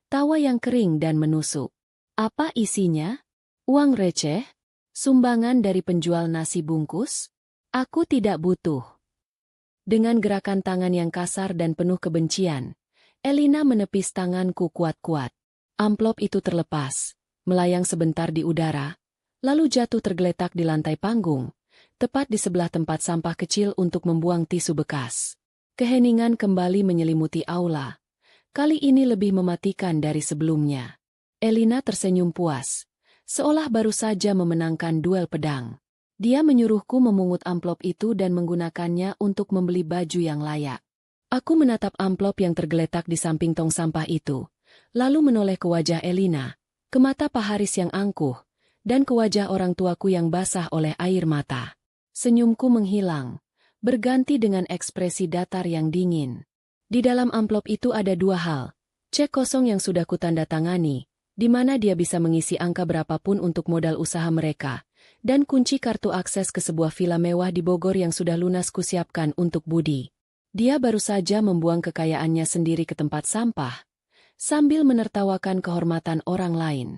tawa yang kering dan menusuk. Apa isinya? Uang receh? Sumbangan dari penjual nasi bungkus? Aku tidak butuh. Dengan gerakan tangan yang kasar dan penuh kebencian, Elina menepis tanganku kuat-kuat. Amplop itu terlepas, melayang sebentar di udara, lalu jatuh tergeletak di lantai panggung, tepat di sebelah tempat sampah kecil untuk membuang tisu bekas. Keheningan kembali menyelimuti aula. Kali ini lebih mematikan dari sebelumnya. Elina tersenyum puas, seolah baru saja memenangkan duel pedang. Dia menyuruhku memungut amplop itu dan menggunakannya untuk membeli baju yang layak. Aku menatap amplop yang tergeletak di samping tong sampah itu, lalu menoleh ke wajah Elina, ke mata Pak Haris yang angkuh, dan ke wajah orang tuaku yang basah oleh air mata. Senyumku menghilang, berganti dengan ekspresi datar yang dingin. Di dalam amplop itu ada dua hal, cek kosong yang sudah kutandatangani, di mana dia bisa mengisi angka berapapun untuk modal usaha mereka, dan kunci kartu akses ke sebuah villa mewah di Bogor yang sudah lunas kusiapkan untuk Budi. Dia baru saja membuang kekayaannya sendiri ke tempat sampah, sambil menertawakan kehormatan orang lain.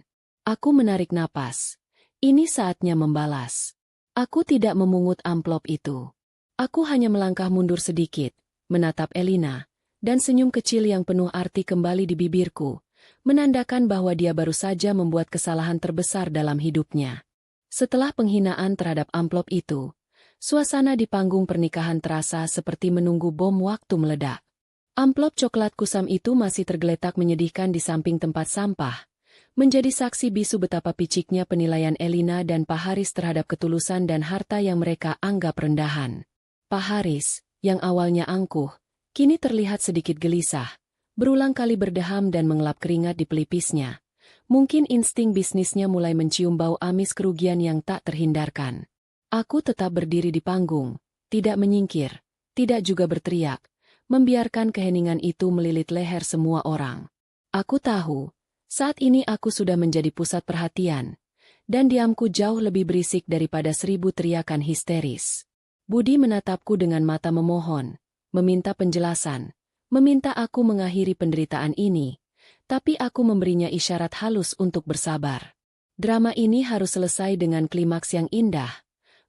Aku menarik napas. Ini saatnya membalas. Aku tidak memungut amplop itu. Aku hanya melangkah mundur sedikit, menatap Elina, dan senyum kecil yang penuh arti kembali di bibirku, menandakan bahwa dia baru saja membuat kesalahan terbesar dalam hidupnya. Setelah penghinaan terhadap amplop itu, suasana di panggung pernikahan terasa seperti menunggu bom waktu meledak. Amplop coklat kusam itu masih tergeletak menyedihkan di samping tempat sampah, menjadi saksi bisu betapa piciknya penilaian Elina dan Pak Haris terhadap ketulusan dan harta yang mereka anggap rendahan. Pak Haris, yang awalnya angkuh, kini terlihat sedikit gelisah, berulang kali berdeham dan mengelap keringat di pelipisnya. Mungkin insting bisnisnya mulai mencium bau amis kerugian yang tak terhindarkan. Aku tetap berdiri di panggung, tidak menyingkir, tidak juga berteriak, membiarkan keheningan itu melilit leher semua orang. Aku tahu, saat ini aku sudah menjadi pusat perhatian, dan diamku jauh lebih berisik daripada 1000 teriakan histeris. Budi menatapku dengan mata memohon, meminta penjelasan, meminta aku mengakhiri penderitaan ini. Tapi aku memberinya isyarat halus untuk bersabar. Drama ini harus selesai dengan klimaks yang indah,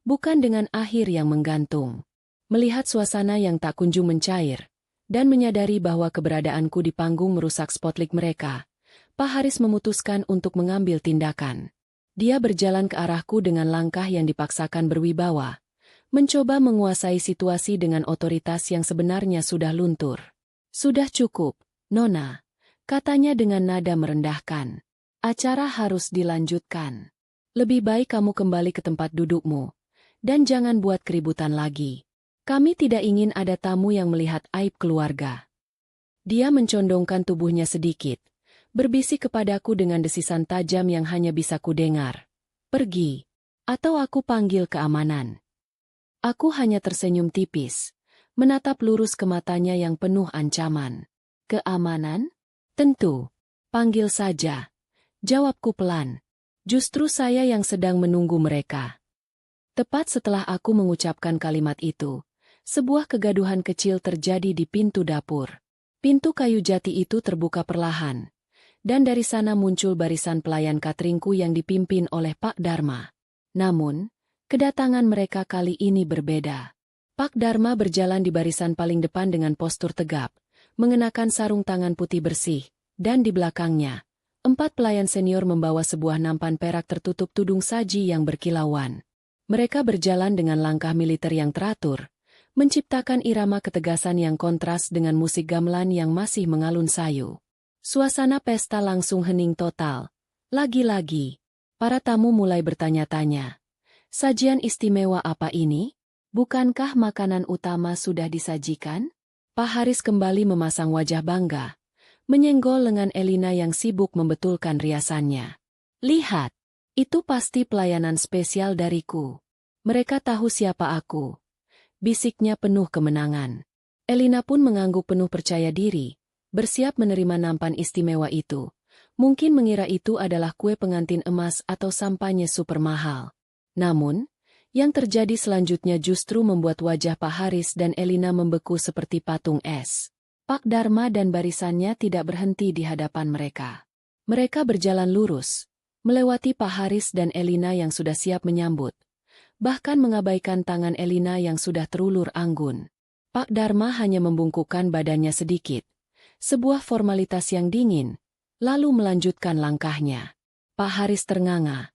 bukan dengan akhir yang menggantung. Melihat suasana yang tak kunjung mencair, dan menyadari bahwa keberadaanku di panggung merusak spotlight mereka, Pak Haris memutuskan untuk mengambil tindakan. Dia berjalan ke arahku dengan langkah yang dipaksakan berwibawa, mencoba menguasai situasi dengan otoritas yang sebenarnya sudah luntur. Sudah cukup, Nona. Katanya dengan nada merendahkan. Acara harus dilanjutkan. Lebih baik kamu kembali ke tempat dudukmu. Dan jangan buat keributan lagi. Kami tidak ingin ada tamu yang melihat aib keluarga. Dia mencondongkan tubuhnya sedikit, berbisik kepadaku dengan desisan tajam yang hanya bisa kudengar. Pergi. Atau aku panggil keamanan. Aku hanya tersenyum tipis, menatap lurus ke matanya yang penuh ancaman. Keamanan? Tentu. Panggil saja. Jawabku pelan. Justru saya yang sedang menunggu mereka. Tepat setelah aku mengucapkan kalimat itu, sebuah kegaduhan kecil terjadi di pintu dapur. Pintu kayu jati itu terbuka perlahan, dan dari sana muncul barisan pelayan cateringku yang dipimpin oleh Pak Dharma. Namun, kedatangan mereka kali ini berbeda. Pak Dharma berjalan di barisan paling depan dengan postur tegap, mengenakan sarung tangan putih bersih, dan di belakangnya, 4 pelayan senior membawa sebuah nampan perak tertutup tudung saji yang berkilauan. Mereka berjalan dengan langkah militer yang teratur, menciptakan irama ketegasan yang kontras dengan musik gamelan yang masih mengalun sayu. Suasana pesta langsung hening total. Lagi-lagi, para tamu mulai bertanya-tanya. Sajian istimewa apa ini? Bukankah makanan utama sudah disajikan? Pak Haris kembali memasang wajah bangga, menyenggol lengan Elina yang sibuk membetulkan riasannya. Lihat, itu pasti pelayanan spesial dariku. Mereka tahu siapa aku. Bisiknya penuh kemenangan. Elina pun mengangguk penuh percaya diri, bersiap menerima nampan istimewa itu. Mungkin mengira itu adalah kue pengantin emas atau sampanye super mahal. Namun, yang terjadi selanjutnya justru membuat wajah Pak Haris dan Elina membeku seperti patung es. Pak Dharma dan barisannya tidak berhenti di hadapan mereka. Mereka berjalan lurus, melewati Pak Haris dan Elina yang sudah siap menyambut, bahkan mengabaikan tangan Elina yang sudah terulur anggun. Pak Dharma hanya membungkukkan badannya sedikit, sebuah formalitas yang dingin, lalu melanjutkan langkahnya. Pak Haris ternganga,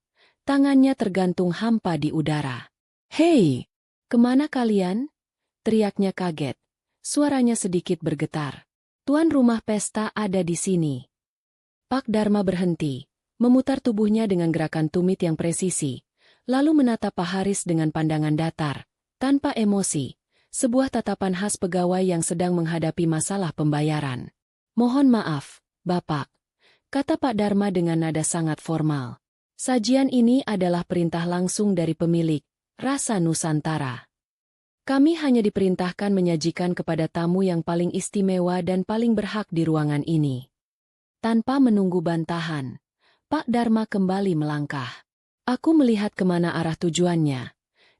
tangannya tergantung hampa di udara. "Hei, kemana kalian?" teriaknya kaget. Suaranya sedikit bergetar. "Tuan rumah pesta ada di sini." Pak Dharma berhenti, memutar tubuhnya dengan gerakan tumit yang presisi, lalu menatap Pak Haris dengan pandangan datar, tanpa emosi, sebuah tatapan khas pegawai yang sedang menghadapi masalah pembayaran. "Mohon maaf, Bapak," kata Pak Dharma dengan nada sangat formal. "Sajian ini adalah perintah langsung dari pemilik Rasa Nusantara. Kami hanya diperintahkan menyajikan kepada tamu yang paling istimewa dan paling berhak di ruangan ini." Tanpa menunggu bantahan, Pak Dharma kembali melangkah. Aku melihat kemana arah tujuannya,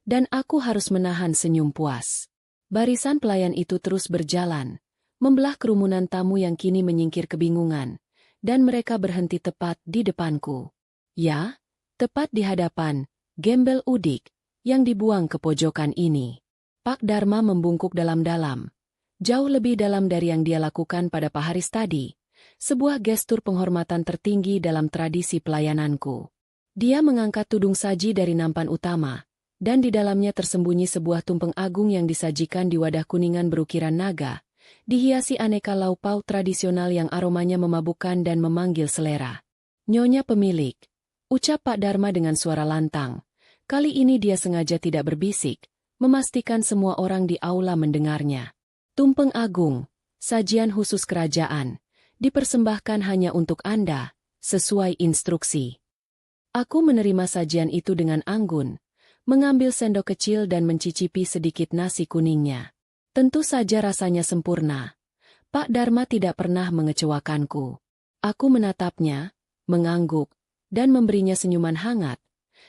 dan aku harus menahan senyum puas. Barisan pelayan itu terus berjalan, membelah kerumunan tamu yang kini menyingkir kebingungan, dan mereka berhenti tepat di depanku. Ya, tepat di hadapan gembel udik yang dibuang ke pojokan ini. Pak Dharma membungkuk dalam-dalam, jauh lebih dalam dari yang dia lakukan pada Pak Haris tadi, sebuah gestur penghormatan tertinggi dalam tradisi pelayananku. Dia mengangkat tudung saji dari nampan utama, dan di dalamnya tersembunyi sebuah tumpeng agung yang disajikan di wadah kuningan berukiran naga, dihiasi aneka lauk pauk tradisional yang aromanya memabukkan dan memanggil selera. "Nyonya pemilik," ucap Pak Dharma dengan suara lantang. Kali ini dia sengaja tidak berbisik, memastikan semua orang di aula mendengarnya. "Tumpeng agung, sajian khusus kerajaan, dipersembahkan hanya untuk Anda, sesuai instruksi." Aku menerima sajian itu dengan anggun, mengambil sendok kecil dan mencicipi sedikit nasi kuningnya. Tentu saja rasanya sempurna. Pak Dharma tidak pernah mengecewakanku. Aku menatapnya, mengangguk, dan memberinya senyuman hangat.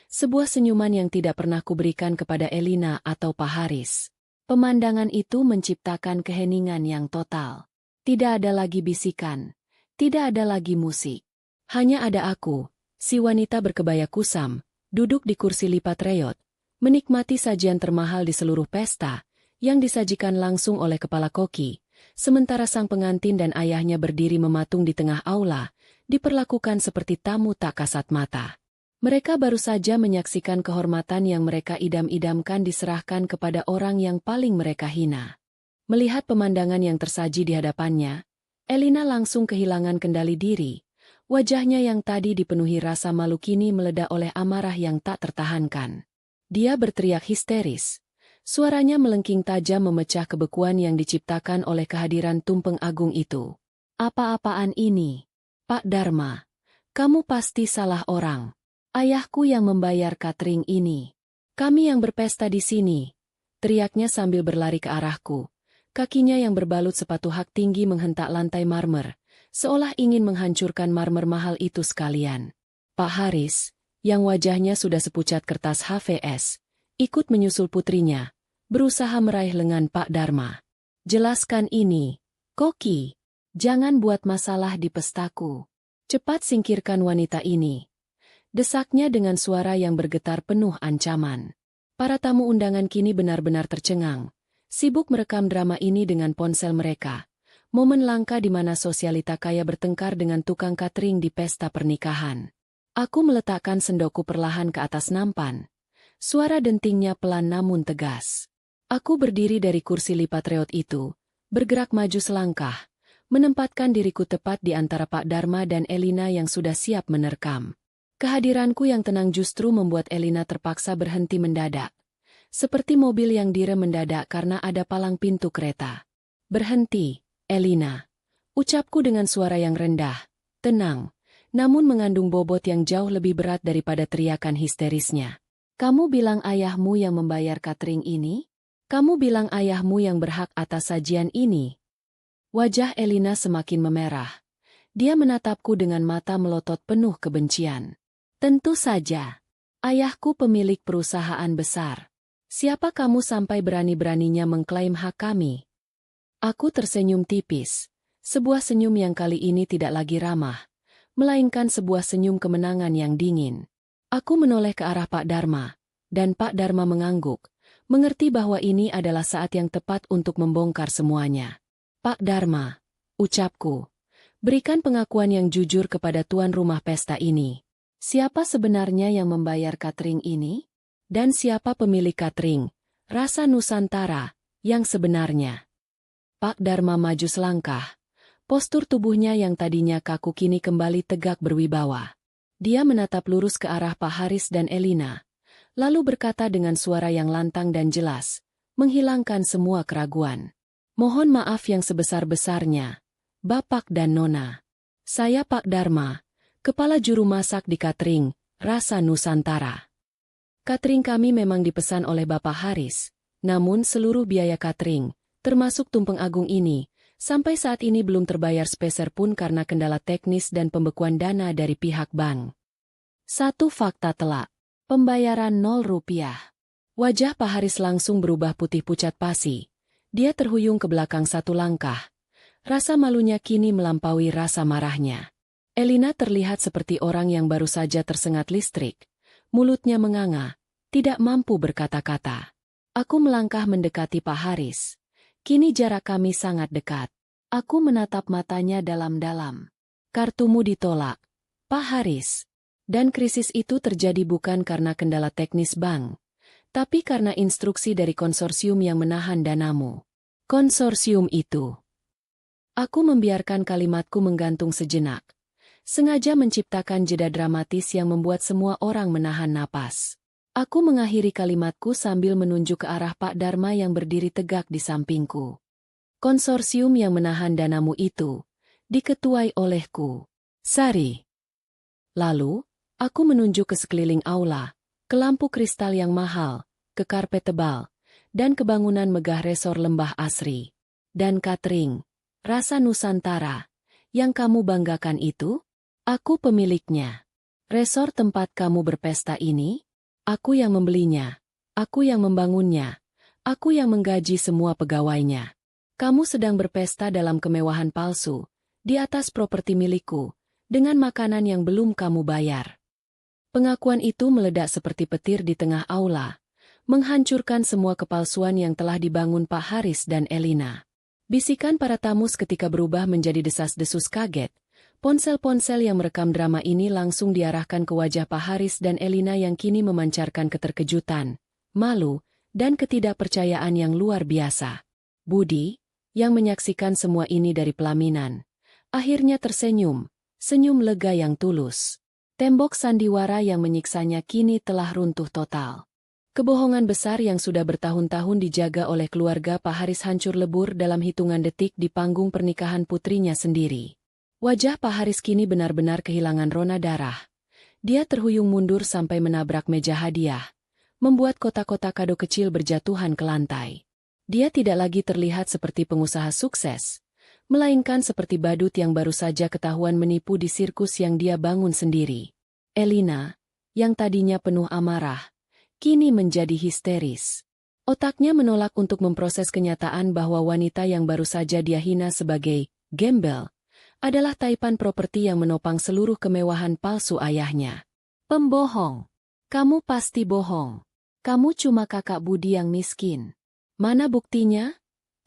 Sebuah senyuman yang tidak pernah kuberikan kepada Elina atau Pak Haris. Pemandangan itu menciptakan keheningan yang total. Tidak ada lagi bisikan, tidak ada lagi musik. Hanya ada aku, si wanita berkebaya kusam, duduk di kursi lipat reot, menikmati sajian termahal di seluruh pesta, yang disajikan langsung oleh kepala koki, sementara sang pengantin dan ayahnya berdiri mematung di tengah aula, diperlakukan seperti tamu tak kasat mata. Mereka baru saja menyaksikan kehormatan yang mereka idam-idamkan diserahkan kepada orang yang paling mereka hina. Melihat pemandangan yang tersaji di hadapannya, Elina langsung kehilangan kendali diri. Wajahnya yang tadi dipenuhi rasa malu kini meledak oleh amarah yang tak tertahankan. Dia berteriak histeris. Suaranya melengking tajam memecah kebekuan yang diciptakan oleh kehadiran tumpeng agung itu. "Apa-apaan ini? Pak Dharma, kamu pasti salah orang. Ayahku yang membayar catering ini. Kami yang berpesta di sini," teriaknya sambil berlari ke arahku. Kakinya yang berbalut sepatu hak tinggi menghentak lantai marmer, seolah ingin menghancurkan marmer mahal itu sekalian. Pak Haris, yang wajahnya sudah sepucat kertas HVS, ikut menyusul putrinya, berusaha meraih lengan Pak Dharma. "Jelaskan ini, Koki. Jangan buat masalah di pestaku. Cepat singkirkan wanita ini," desaknya dengan suara yang bergetar penuh ancaman. Para tamu undangan kini benar-benar tercengang, sibuk merekam drama ini dengan ponsel mereka. Momen langka di mana sosialita kaya bertengkar dengan tukang catering di pesta pernikahan. Aku meletakkan sendokku perlahan ke atas nampan. Suara dentingnya pelan namun tegas. Aku berdiri dari kursi lipat reot itu, bergerak maju selangkah, menempatkan diriku tepat di antara Pak Dharma dan Elina yang sudah siap menerkam. Kehadiranku yang tenang justru membuat Elina terpaksa berhenti mendadak. Seperti mobil yang direm mendadak karena ada palang pintu kereta. "Berhenti, Elina," ucapku dengan suara yang rendah, tenang, namun mengandung bobot yang jauh lebih berat daripada teriakan histerisnya. "Kamu bilang ayahmu yang membayar catering ini? Kamu bilang ayahmu yang berhak atas sajian ini?" Wajah Elina semakin memerah. Dia menatapku dengan mata melotot penuh kebencian. "Tentu saja. Ayahku pemilik perusahaan besar. Siapa kamu sampai berani-beraninya mengklaim hak kami?" Aku tersenyum tipis. Sebuah senyum yang kali ini tidak lagi ramah, melainkan sebuah senyum kemenangan yang dingin. Aku menoleh ke arah Pak Dharma, dan Pak Dharma mengangguk, mengerti bahwa ini adalah saat yang tepat untuk membongkar semuanya. "Pak Dharma," ucapku, "berikan pengakuan yang jujur kepada tuan rumah pesta ini. Siapa sebenarnya yang membayar catering ini? Dan siapa pemilik catering, Rasa Nusantara, yang sebenarnya?" Pak Dharma maju selangkah. Postur tubuhnya yang tadinya kaku kini kembali tegak berwibawa. Dia menatap lurus ke arah Pak Haris dan Elina, lalu berkata dengan suara yang lantang dan jelas, menghilangkan semua keraguan. "Mohon maaf yang sebesar-besarnya, Bapak dan Nona. Saya Pak Dharma, kepala juru masak di catering, Rasa Nusantara. Catering kami memang dipesan oleh Bapak Haris, namun seluruh biaya catering, termasuk tumpeng agung ini, sampai saat ini belum terbayar sepeser pun karena kendala teknis dan pembekuan dana dari pihak bank. Satu fakta telak, pembayaran 0 rupiah." Wajah Pak Haris langsung berubah putih pucat pasi. Dia terhuyung ke belakang satu langkah. Rasa malunya kini melampaui rasa marahnya. Elina terlihat seperti orang yang baru saja tersengat listrik. Mulutnya menganga, tidak mampu berkata-kata. Aku melangkah mendekati Pak Haris. Kini jarak kami sangat dekat. Aku menatap matanya dalam-dalam. "Kartumu ditolak, Pak Haris. Dan krisis itu terjadi bukan karena kendala teknis bank, tapi karena instruksi dari konsorsium yang menahan danamu. Konsorsium itu." Aku membiarkan kalimatku menggantung sejenak. Sengaja menciptakan jeda dramatis yang membuat semua orang menahan napas. Aku mengakhiri kalimatku sambil menunjuk ke arah Pak Dharma yang berdiri tegak di sampingku. "Konsorsium yang menahan danamu itu diketuai olehku, Sari." Lalu, aku menunjuk ke sekeliling aula, ke lampu kristal yang mahal, ke karpet tebal, dan ke bangunan megah resor Lembah Asri. "Dan catering, Rasa Nusantara, yang kamu banggakan itu? Aku pemiliknya. Resor tempat kamu berpesta ini, aku yang membelinya, aku yang membangunnya, aku yang menggaji semua pegawainya. Kamu sedang berpesta dalam kemewahan palsu, di atas properti milikku, dengan makanan yang belum kamu bayar." Pengakuan itu meledak seperti petir di tengah aula, menghancurkan semua kepalsuan yang telah dibangun Pak Haris dan Elina. Bisikan para tamu seketika berubah menjadi desas-desus kaget. Ponsel-ponsel yang merekam drama ini langsung diarahkan ke wajah Pak Haris dan Elina yang kini memancarkan keterkejutan, malu, dan ketidakpercayaan yang luar biasa. Budi, yang menyaksikan semua ini dari pelaminan, akhirnya tersenyum, senyum lega yang tulus. Tembok sandiwara yang menyiksanya kini telah runtuh total. Kebohongan besar yang sudah bertahun-tahun dijaga oleh keluarga Pak Haris hancur lebur dalam hitungan detik di panggung pernikahan putrinya sendiri. Wajah Pak Haris kini benar-benar kehilangan rona darah. Dia terhuyung mundur sampai menabrak meja hadiah, membuat kotak-kotak kado kecil berjatuhan ke lantai. Dia tidak lagi terlihat seperti pengusaha sukses, melainkan seperti badut yang baru saja ketahuan menipu di sirkus yang dia bangun sendiri. Elina, yang tadinya penuh amarah, kini menjadi histeris. Otaknya menolak untuk memproses kenyataan bahwa wanita yang baru saja dia hina sebagai gembel adalah taipan properti yang menopang seluruh kemewahan palsu ayahnya. "Pembohong. Kamu pasti bohong. Kamu cuma kakak Budi yang miskin. Mana buktinya?"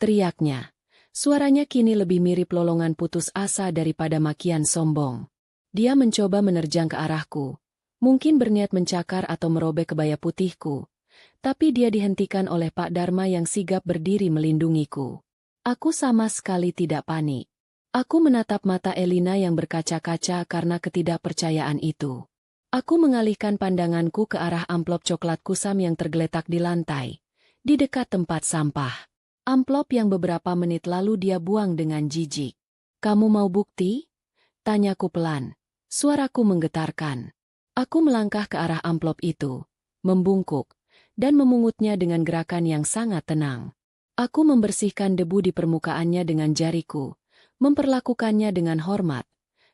teriaknya. Suaranya kini lebih mirip lolongan putus asa daripada makian sombong. Dia mencoba menerjang ke arahku, mungkin berniat mencakar atau merobek kebaya putihku, tapi dia dihentikan oleh Pak Dharma yang sigap berdiri melindungiku. Aku sama sekali tidak panik. Aku menatap mata Elina yang berkaca-kaca karena ketidakpercayaan itu. Aku mengalihkan pandanganku ke arah amplop coklat kusam yang tergeletak di lantai, di dekat tempat sampah. Amplop yang beberapa menit lalu dia buang dengan jijik. "Kamu mau bukti?" tanyaku pelan. Suaraku menggetarkan. Aku melangkah ke arah amplop itu, membungkuk, dan memungutnya dengan gerakan yang sangat tenang. Aku membersihkan debu di permukaannya dengan jariku, memperlakukannya dengan hormat,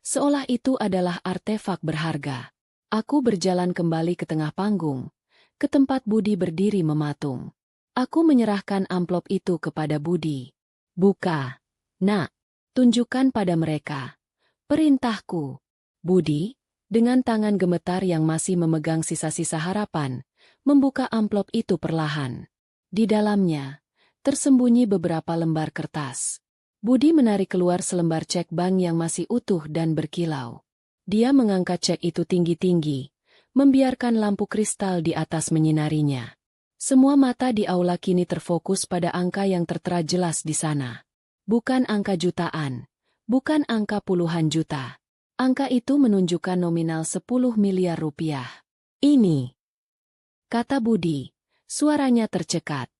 seolah itu adalah artefak berharga. Aku berjalan kembali ke tengah panggung, ke tempat Budi berdiri mematung. Aku menyerahkan amplop itu kepada Budi. "Buka, Nak. Tunjukkan pada mereka." Perintahku. Budi, dengan tangan gemetar yang masih memegang sisa-sisa harapan, membuka amplop itu perlahan. Di dalamnya, tersembunyi beberapa lembar kertas. Budi menarik keluar selembar cek bank yang masih utuh dan berkilau. Dia mengangkat cek itu tinggi-tinggi, membiarkan lampu kristal di atas menyinarinya. Semua mata di aula kini terfokus pada angka yang tertera jelas di sana. Bukan angka jutaan, bukan angka puluhan juta. Angka itu menunjukkan nominal 10 miliar rupiah. "Ini," kata Budi, suaranya tercekat.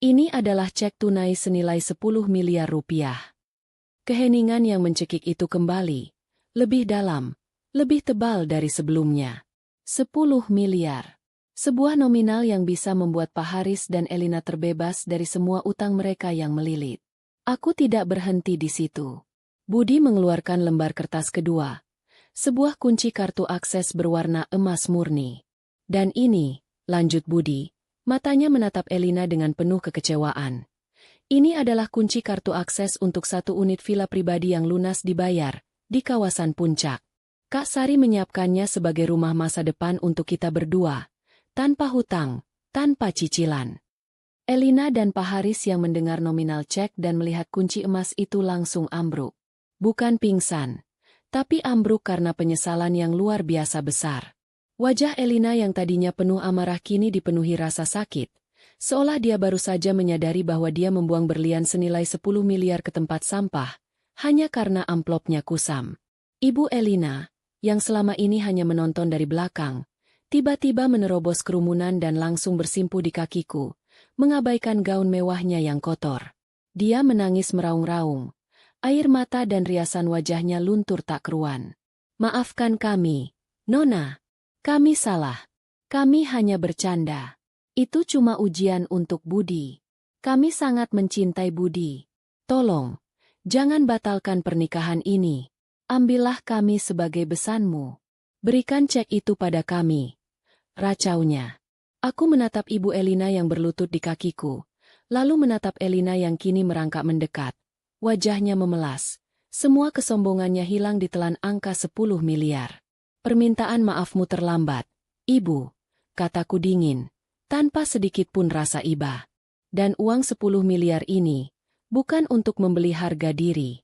"Ini adalah cek tunai senilai 10 miliar rupiah. Keheningan yang mencekik itu kembali, lebih dalam, lebih tebal dari sebelumnya. 10 miliar. Sebuah nominal yang bisa membuat Pak Haris dan Elina terbebas dari semua utang mereka yang melilit. Aku tidak berhenti di situ. Budi mengeluarkan lembar kertas kedua. Sebuah kunci kartu akses berwarna emas murni. "Dan ini," lanjut Budi, matanya menatap Elina dengan penuh kekecewaan. "Ini adalah kunci kartu akses untuk 1 unit villa pribadi yang lunas dibayar, di kawasan Puncak. Kak Sari menyiapkannya sebagai rumah masa depan untuk kita berdua, tanpa hutang, tanpa cicilan." Elina dan Pak Haris yang mendengar nominal cek dan melihat kunci emas itu langsung ambruk. Bukan pingsan, tapi ambruk karena penyesalan yang luar biasa besar. Wajah Elina yang tadinya penuh amarah kini dipenuhi rasa sakit, seolah dia baru saja menyadari bahwa dia membuang berlian senilai 10 miliar ke tempat sampah, hanya karena amplopnya kusam. Ibu Elina, yang selama ini hanya menonton dari belakang, tiba-tiba menerobos kerumunan dan langsung bersimpuh di kakiku, mengabaikan gaun mewahnya yang kotor. Dia menangis meraung-raung. Air mata dan riasan wajahnya luntur tak keruan. "Maafkan kami, Nona. Kami salah. Kami hanya bercanda. Itu cuma ujian untuk Budi. Kami sangat mencintai Budi. Tolong, jangan batalkan pernikahan ini. Ambillah kami sebagai besanmu. Berikan cek itu pada kami." Racaunya. Aku menatap Ibu Elina yang berlutut di kakiku, lalu menatap Elina yang kini merangkak mendekat. Wajahnya memelas. Semua kesombongannya hilang ditelan angka 10 miliar. "Permintaan maafmu terlambat, Ibu," kataku dingin, tanpa sedikit pun rasa iba. "Dan uang 10 miliar ini, bukan untuk membeli harga diri."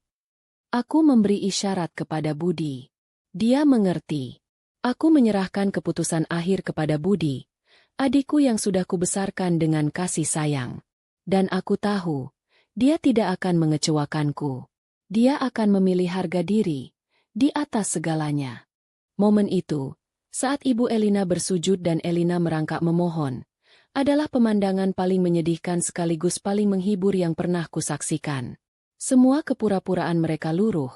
Aku memberi isyarat kepada Budi. Dia mengerti. Aku menyerahkan keputusan akhir kepada Budi, adikku yang sudah kubesarkan dengan kasih sayang. Dan aku tahu, dia tidak akan mengecewakanku. Dia akan memilih harga diri, di atas segalanya. Momen itu, saat Ibu Elina bersujud dan Elina merangkak memohon, adalah pemandangan paling menyedihkan sekaligus paling menghibur yang pernah kusaksikan. Semua kepura-puraan mereka luruh,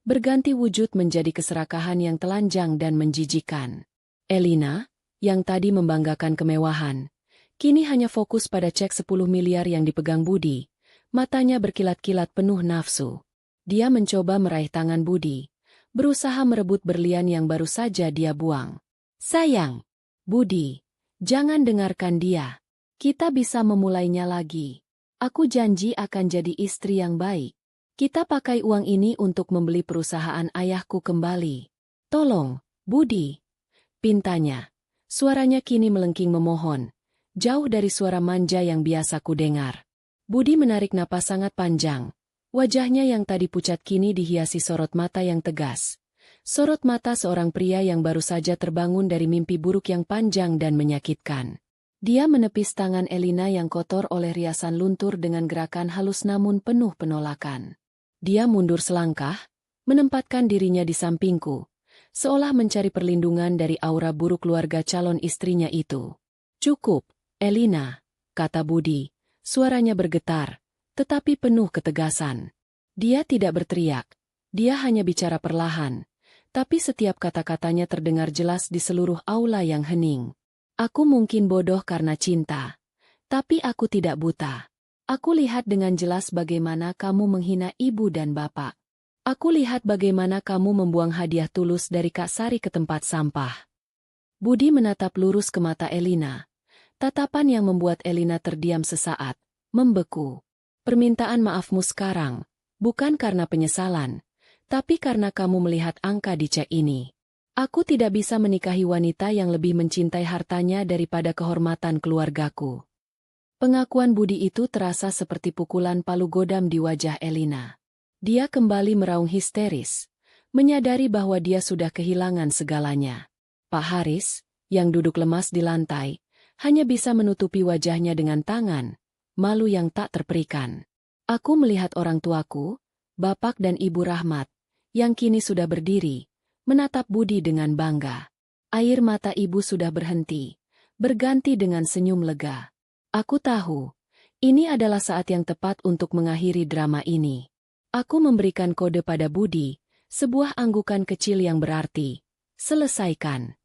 berganti wujud menjadi keserakahan yang telanjang dan menjijikan. Elina, yang tadi membanggakan kemewahan, kini hanya fokus pada cek 10 miliar yang dipegang Budi, matanya berkilat-kilat penuh nafsu. Dia mencoba meraih tangan Budi, berusaha merebut berlian yang baru saja dia buang. "Sayang, Budi, jangan dengarkan dia. Kita bisa memulainya lagi. Aku janji akan jadi istri yang baik. Kita pakai uang ini untuk membeli perusahaan ayahku kembali. Tolong, Budi." Pintanya. Suaranya kini melengking memohon, jauh dari suara manja yang biasa ku dengar. Budi menarik napas sangat panjang. Wajahnya yang tadi pucat kini dihiasi sorot mata yang tegas. Sorot mata seorang pria yang baru saja terbangun dari mimpi buruk yang panjang dan menyakitkan. Dia menepis tangan Elina yang kotor oleh riasan luntur dengan gerakan halus namun penuh penolakan. Dia mundur selangkah, menempatkan dirinya di sampingku, seolah mencari perlindungan dari aura buruk keluarga calon istrinya itu. "Cukup, Elina," kata Budi, suaranya bergetar, tetapi penuh ketegasan. Dia tidak berteriak, dia hanya bicara perlahan, tapi setiap kata-katanya terdengar jelas di seluruh aula yang hening. "Aku mungkin bodoh karena cinta, tapi aku tidak buta. Aku lihat dengan jelas bagaimana kamu menghina ibu dan bapak. Aku lihat bagaimana kamu membuang hadiah tulus dari Kak Sari ke tempat sampah." Budi menatap lurus ke mata Elina, tatapan yang membuat Elina terdiam sesaat, membeku. "Permintaan maafmu sekarang, bukan karena penyesalan, tapi karena kamu melihat angka di cek ini. Aku tidak bisa menikahi wanita yang lebih mencintai hartanya daripada kehormatan keluargaku." Pengakuan Budi itu terasa seperti pukulan palu godam di wajah Elina. Dia kembali meraung histeris, menyadari bahwa dia sudah kehilangan segalanya. Pak Haris, yang duduk lemas di lantai, hanya bisa menutupi wajahnya dengan tangan, malu yang tak terperikan. Aku melihat orang tuaku, Bapak dan Ibu Rahmat, yang kini sudah berdiri, menatap Budi dengan bangga. Air mata ibu sudah berhenti, berganti dengan senyum lega. Aku tahu, ini adalah saat yang tepat untuk mengakhiri drama ini. Aku memberikan kode pada Budi, sebuah anggukan kecil yang berarti, "Selesaikan."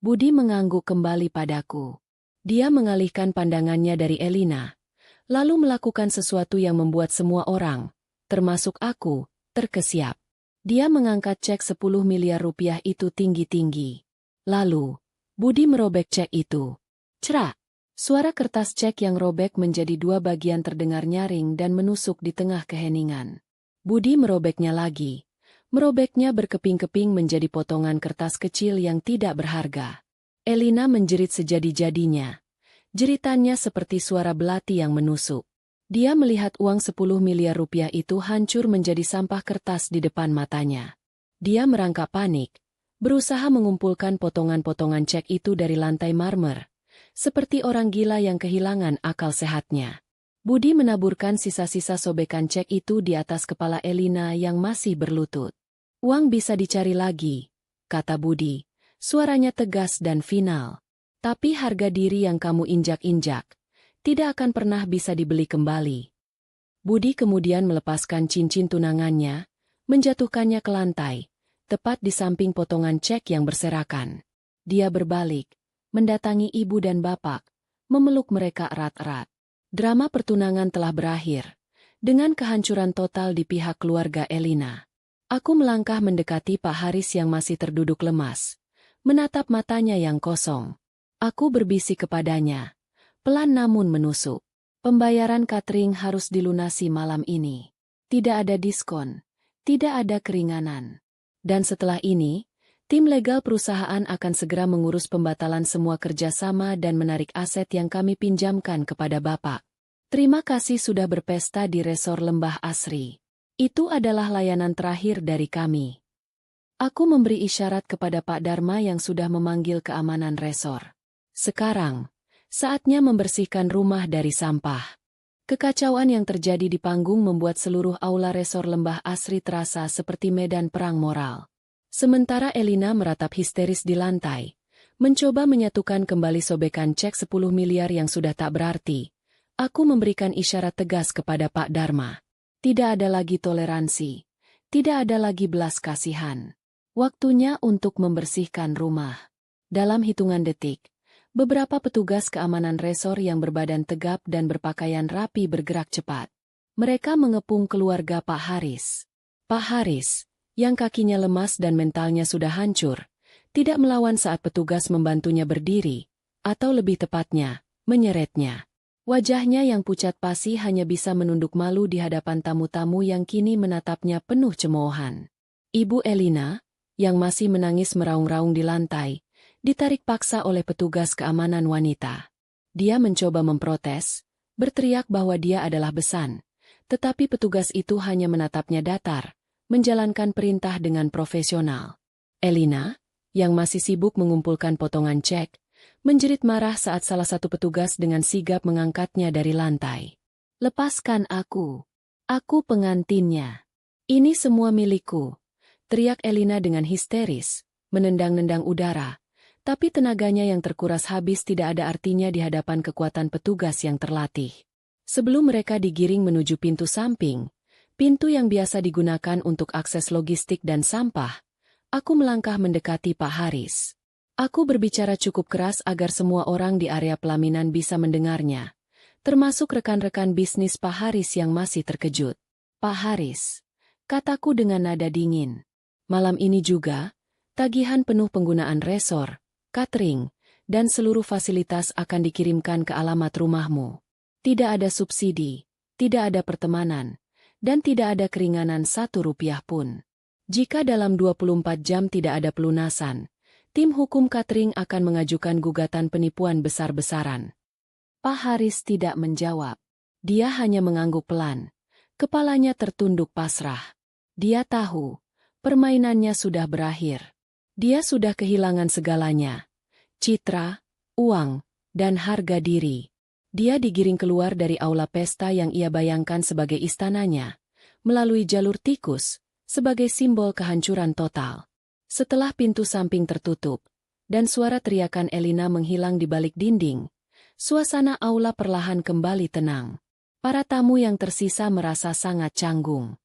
Budi mengangguk kembali padaku. Dia mengalihkan pandangannya dari Elina, lalu melakukan sesuatu yang membuat semua orang, termasuk aku, terkesiap. Dia mengangkat cek 10 miliar rupiah itu tinggi-tinggi. Lalu, Budi merobek cek itu. Cerak! Suara kertas cek yang robek menjadi dua bagian terdengar nyaring dan menusuk di tengah keheningan. Budi merobeknya lagi. Merobeknya berkeping-keping menjadi potongan kertas kecil yang tidak berharga. Elina menjerit sejadi-jadinya. Jeritannya seperti suara belati yang menusuk. Dia melihat uang 10 miliar rupiah itu hancur menjadi sampah kertas di depan matanya. Dia merangkak panik, berusaha mengumpulkan potongan-potongan cek itu dari lantai marmer, seperti orang gila yang kehilangan akal sehatnya. Budi menaburkan sisa-sisa sobekan cek itu di atas kepala Elina yang masih berlutut. "Uang bisa dicari lagi," kata Budi, suaranya tegas dan final. "Tapi harga diri yang kamu injak-injak tidak akan pernah bisa dibeli kembali." Budi kemudian melepaskan cincin tunangannya, menjatuhkannya ke lantai, tepat di samping potongan cek yang berserakan. Dia berbalik, mendatangi ibu dan bapak, memeluk mereka erat-erat. Drama pertunangan telah berakhir, dengan kehancuran total di pihak keluarga Elina. Aku melangkah mendekati Pak Haris yang masih terduduk lemas, menatap matanya yang kosong. Aku berbisik kepadanya, pelan namun menusuk. "Pembayaran catering harus dilunasi malam ini. Tidak ada diskon, tidak ada keringanan. Dan setelah ini, tim legal perusahaan akan segera mengurus pembatalan semua kerjasama dan menarik aset yang kami pinjamkan kepada Bapak. Terima kasih sudah berpesta di Resor Lembah Asri. Itu adalah layanan terakhir dari kami." Aku memberi isyarat kepada Pak Dharma yang sudah memanggil keamanan resor. Sekarang, saatnya membersihkan rumah dari sampah. Kekacauan yang terjadi di panggung membuat seluruh aula Resor Lembah Asri terasa seperti medan perang moral. Sementara Elina meratap histeris di lantai, mencoba menyatukan kembali sobekan cek 10 miliar yang sudah tak berarti, aku memberikan isyarat tegas kepada Pak Dharma. Tidak ada lagi toleransi, tidak ada lagi belas kasihan. Waktunya untuk membersihkan rumah. Dalam hitungan detik, beberapa petugas keamanan resor yang berbadan tegap dan berpakaian rapi bergerak cepat. Mereka mengepung keluarga Pak Haris. Pak Haris, yang kakinya lemas dan mentalnya sudah hancur, tidak melawan saat petugas membantunya berdiri, atau lebih tepatnya, menyeretnya. Wajahnya yang pucat pasi hanya bisa menunduk malu di hadapan tamu-tamu yang kini menatapnya penuh cemoohan. Ibu Elina, yang masih menangis meraung-raung di lantai, ditarik paksa oleh petugas keamanan wanita. Dia mencoba memprotes, berteriak bahwa dia adalah besan, tetapi petugas itu hanya menatapnya datar, menjalankan perintah dengan profesional. Elina, yang masih sibuk mengumpulkan potongan cek, menjerit marah saat salah satu petugas dengan sigap mengangkatnya dari lantai. "Lepaskan aku. Aku pengantinnya." Ini semua milikku, teriak Elina dengan histeris, menendang-nendang udara. Tapi tenaganya yang terkuras habis tidak ada artinya di hadapan kekuatan petugas yang terlatih. Sebelum mereka digiring menuju pintu samping, pintu yang biasa digunakan untuk akses logistik dan sampah, aku melangkah mendekati Pak Haris. Aku berbicara cukup keras agar semua orang di area pelaminan bisa mendengarnya, termasuk rekan-rekan bisnis Pak Haris yang masih terkejut. Pak Haris, kataku dengan nada dingin. Malam ini juga, tagihan penuh penggunaan resor, catering, dan seluruh fasilitas akan dikirimkan ke alamat rumahmu. Tidak ada subsidi, tidak ada pertemanan, dan tidak ada keringanan Rp1 pun. Jika dalam 24 jam tidak ada pelunasan, tim hukum catering akan mengajukan gugatan penipuan besar-besaran. Pak Haris tidak menjawab. Dia hanya mengangguk pelan. Kepalanya tertunduk pasrah. Dia tahu, permainannya sudah berakhir. Dia sudah kehilangan segalanya. Citra, uang, dan harga diri. Dia digiring keluar dari aula pesta yang ia bayangkan sebagai istananya, melalui jalur tikus, sebagai simbol kehancuran total. Setelah pintu samping tertutup, dan suara teriakan Elina menghilang di balik dinding, suasana aula perlahan kembali tenang. Para tamu yang tersisa merasa sangat canggung.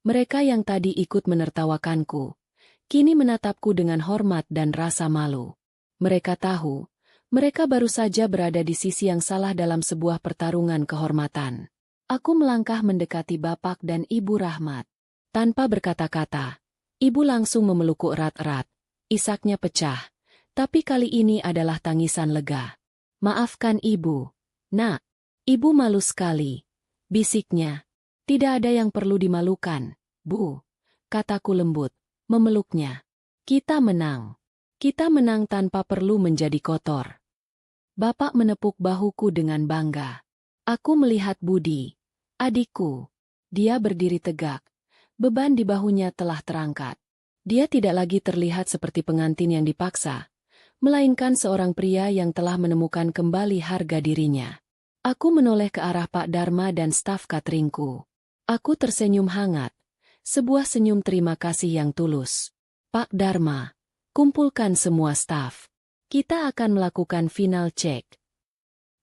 Mereka yang tadi ikut menertawakanku, kini menatapku dengan hormat dan rasa malu. Mereka tahu, mereka baru saja berada di sisi yang salah dalam sebuah pertarungan kehormatan. Aku melangkah mendekati Bapak dan Ibu Rahmat. Tanpa berkata-kata, Ibu langsung memelukku erat-erat. Isaknya pecah, tapi kali ini adalah tangisan lega. Maafkan Ibu. Nak, Ibu malu sekali. Bisiknya. Tidak ada yang perlu dimalukan, Bu. Kataku lembut, memeluknya. Kita menang. Kita menang tanpa perlu menjadi kotor. Bapak menepuk bahuku dengan bangga. Aku melihat Budi, adikku. Dia berdiri tegak. Beban di bahunya telah terangkat. Dia tidak lagi terlihat seperti pengantin yang dipaksa, melainkan seorang pria yang telah menemukan kembali harga dirinya. Aku menoleh ke arah Pak Dharma dan staf cateringku. Aku tersenyum hangat, sebuah senyum terima kasih yang tulus. Pak Dharma, kumpulkan semua staf. Kita akan melakukan final check.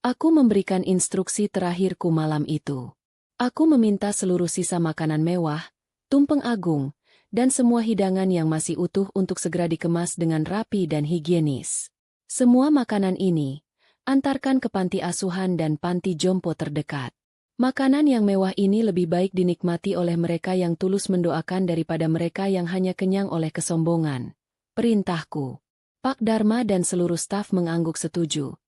Aku memberikan instruksi terakhirku malam itu. Aku meminta seluruh sisa makanan mewah, tumpeng agung, dan semua hidangan yang masih utuh untuk segera dikemas dengan rapi dan higienis. Semua makanan ini, antarkan ke panti asuhan dan panti jompo terdekat. Makanan yang mewah ini lebih baik dinikmati oleh mereka yang tulus mendoakan daripada mereka yang hanya kenyang oleh kesombongan. Perintahku. Pak Dharma dan seluruh staf mengangguk setuju.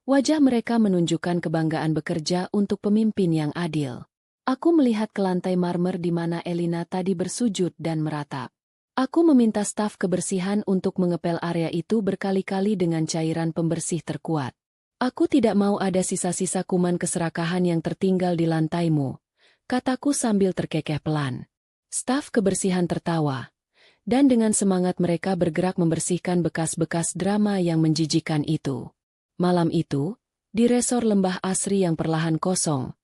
Wajah mereka menunjukkan kebanggaan bekerja untuk pemimpin yang adil. Aku melihat ke lantai marmer di mana Elina tadi bersujud dan meratap. Aku meminta staf kebersihan untuk mengepel area itu berkali-kali dengan cairan pembersih terkuat. Aku tidak mau ada sisa-sisa kuman keserakahan yang tertinggal di lantaimu, kataku sambil terkekeh pelan. Staf kebersihan tertawa, dan dengan semangat mereka bergerak membersihkan bekas-bekas drama yang menjijikan itu. Malam itu, di resor Lembah Asri yang perlahan kosong,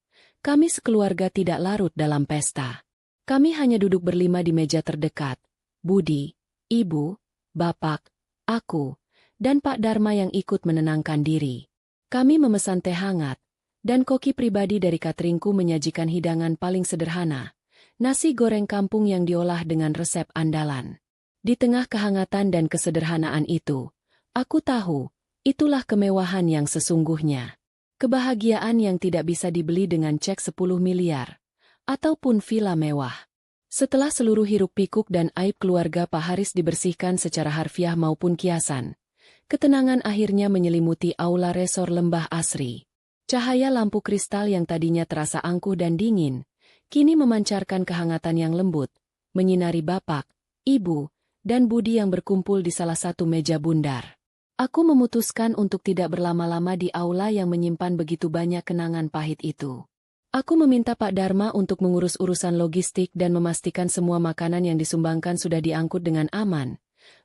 kami sekeluarga tidak larut dalam pesta. Kami hanya duduk berlima di meja terdekat, Budi, Ibu, Bapak, aku, dan Pak Dharma yang ikut menenangkan diri. Kami memesan teh hangat, dan koki pribadi dari cateringku menyajikan hidangan paling sederhana, nasi goreng kampung yang diolah dengan resep andalan. Di tengah kehangatan dan kesederhanaan itu, aku tahu, itulah kemewahan yang sesungguhnya. Kebahagiaan yang tidak bisa dibeli dengan cek 10 miliar, ataupun villa mewah. Setelah seluruh hiruk-pikuk dan aib keluarga Pak Haris dibersihkan secara harfiah maupun kiasan, ketenangan akhirnya menyelimuti aula resor Lembah Asri. Cahaya lampu kristal yang tadinya terasa angkuh dan dingin, kini memancarkan kehangatan yang lembut, menyinari Bapak, Ibu, dan Budi yang berkumpul di salah satu meja bundar. Aku memutuskan untuk tidak berlama-lama di aula yang menyimpan begitu banyak kenangan pahit itu. Aku meminta Pak Dharma untuk mengurus urusan logistik dan memastikan semua makanan yang disumbangkan sudah diangkut dengan aman.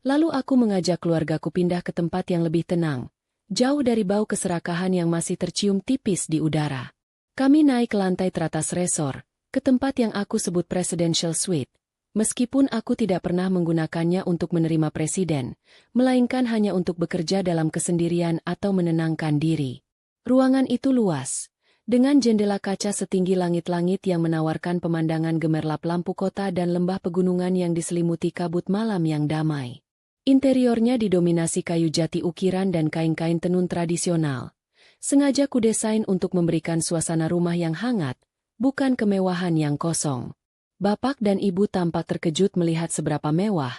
Lalu aku mengajak keluargaku pindah ke tempat yang lebih tenang, jauh dari bau keserakahan yang masih tercium tipis di udara. Kami naik ke lantai teratas resor, ke tempat yang aku sebut Presidential Suite, Meskipun aku tidak pernah menggunakannya untuk menerima presiden, melainkan hanya untuk bekerja dalam kesendirian atau menenangkan diri. Ruangan itu luas, dengan jendela kaca setinggi langit-langit yang menawarkan pemandangan gemerlap lampu kota dan lembah pegunungan yang diselimuti kabut malam yang damai. Interiornya didominasi kayu jati ukiran dan kain-kain tenun tradisional. Sengaja kudesain untuk memberikan suasana rumah yang hangat, bukan kemewahan yang kosong. Bapak dan ibu tampak terkejut melihat seberapa mewah,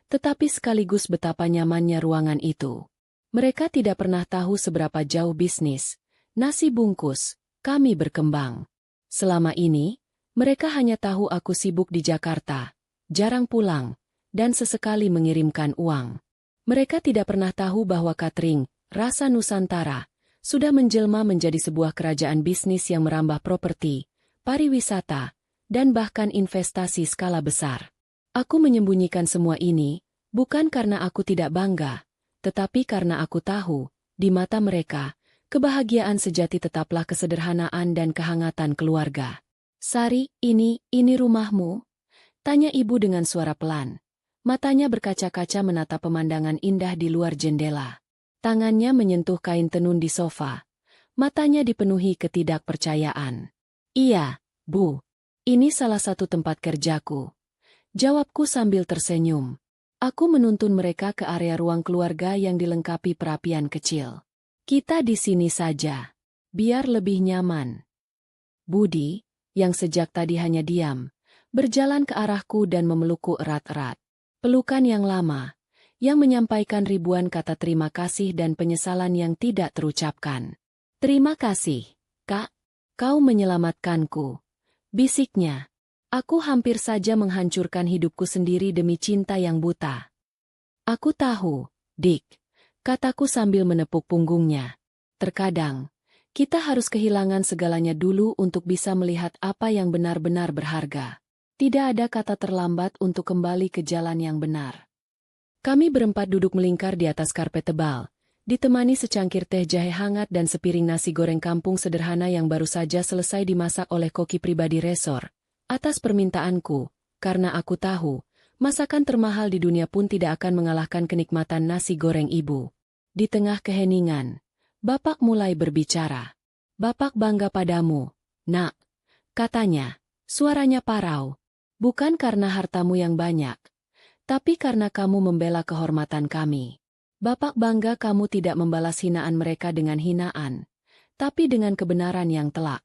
tetapi sekaligus betapa nyamannya ruangan itu. Mereka tidak pernah tahu seberapa jauh bisnis, nasi bungkus, kami berkembang. Selama ini, mereka hanya tahu aku sibuk di Jakarta, jarang pulang, dan sesekali mengirimkan uang. Mereka tidak pernah tahu bahwa catering, rasa Nusantara, sudah menjelma menjadi sebuah kerajaan bisnis yang merambah properti, pariwisata, dan bahkan investasi skala besar. Aku menyembunyikan semua ini, bukan karena aku tidak bangga, tetapi karena aku tahu, di mata mereka, kebahagiaan sejati tetaplah kesederhanaan dan kehangatan keluarga. Sari, ini rumahmu? Tanya ibu dengan suara pelan. Matanya berkaca-kaca menatap pemandangan indah di luar jendela. Tangannya menyentuh kain tenun di sofa. Matanya dipenuhi ketidakpercayaan. Iya, Bu. Ini salah satu tempat kerjaku. Jawabku sambil tersenyum. Aku menuntun mereka ke area ruang keluarga yang dilengkapi perapian kecil. Kita di sini saja. Biar lebih nyaman. Budi, yang sejak tadi hanya diam, berjalan ke arahku dan memelukku erat-erat. Pelukan yang lama, yang menyampaikan ribuan kata terima kasih dan penyesalan yang tidak terucapkan. Terima kasih, Kak. Kau menyelamatkanku. Bisiknya. Aku hampir saja menghancurkan hidupku sendiri demi cinta yang buta. Aku tahu, Dick, kataku sambil menepuk punggungnya. Terkadang, kita harus kehilangan segalanya dulu untuk bisa melihat apa yang benar-benar berharga. Tidak ada kata terlambat untuk kembali ke jalan yang benar. Kami berempat duduk melingkar di atas karpet tebal, ditemani secangkir teh jahe hangat dan sepiring nasi goreng kampung sederhana yang baru saja selesai dimasak oleh koki pribadi resor. Atas permintaanku, karena aku tahu, masakan termahal di dunia pun tidak akan mengalahkan kenikmatan nasi goreng ibu. Di tengah keheningan, Bapak mulai berbicara. Bapak bangga padamu, Nak. Katanya, suaranya parau. Bukan karena hartamu yang banyak, tapi karena kamu membela kehormatan kami. Bapak bangga kamu tidak membalas hinaan mereka dengan hinaan, tapi dengan kebenaran yang telak.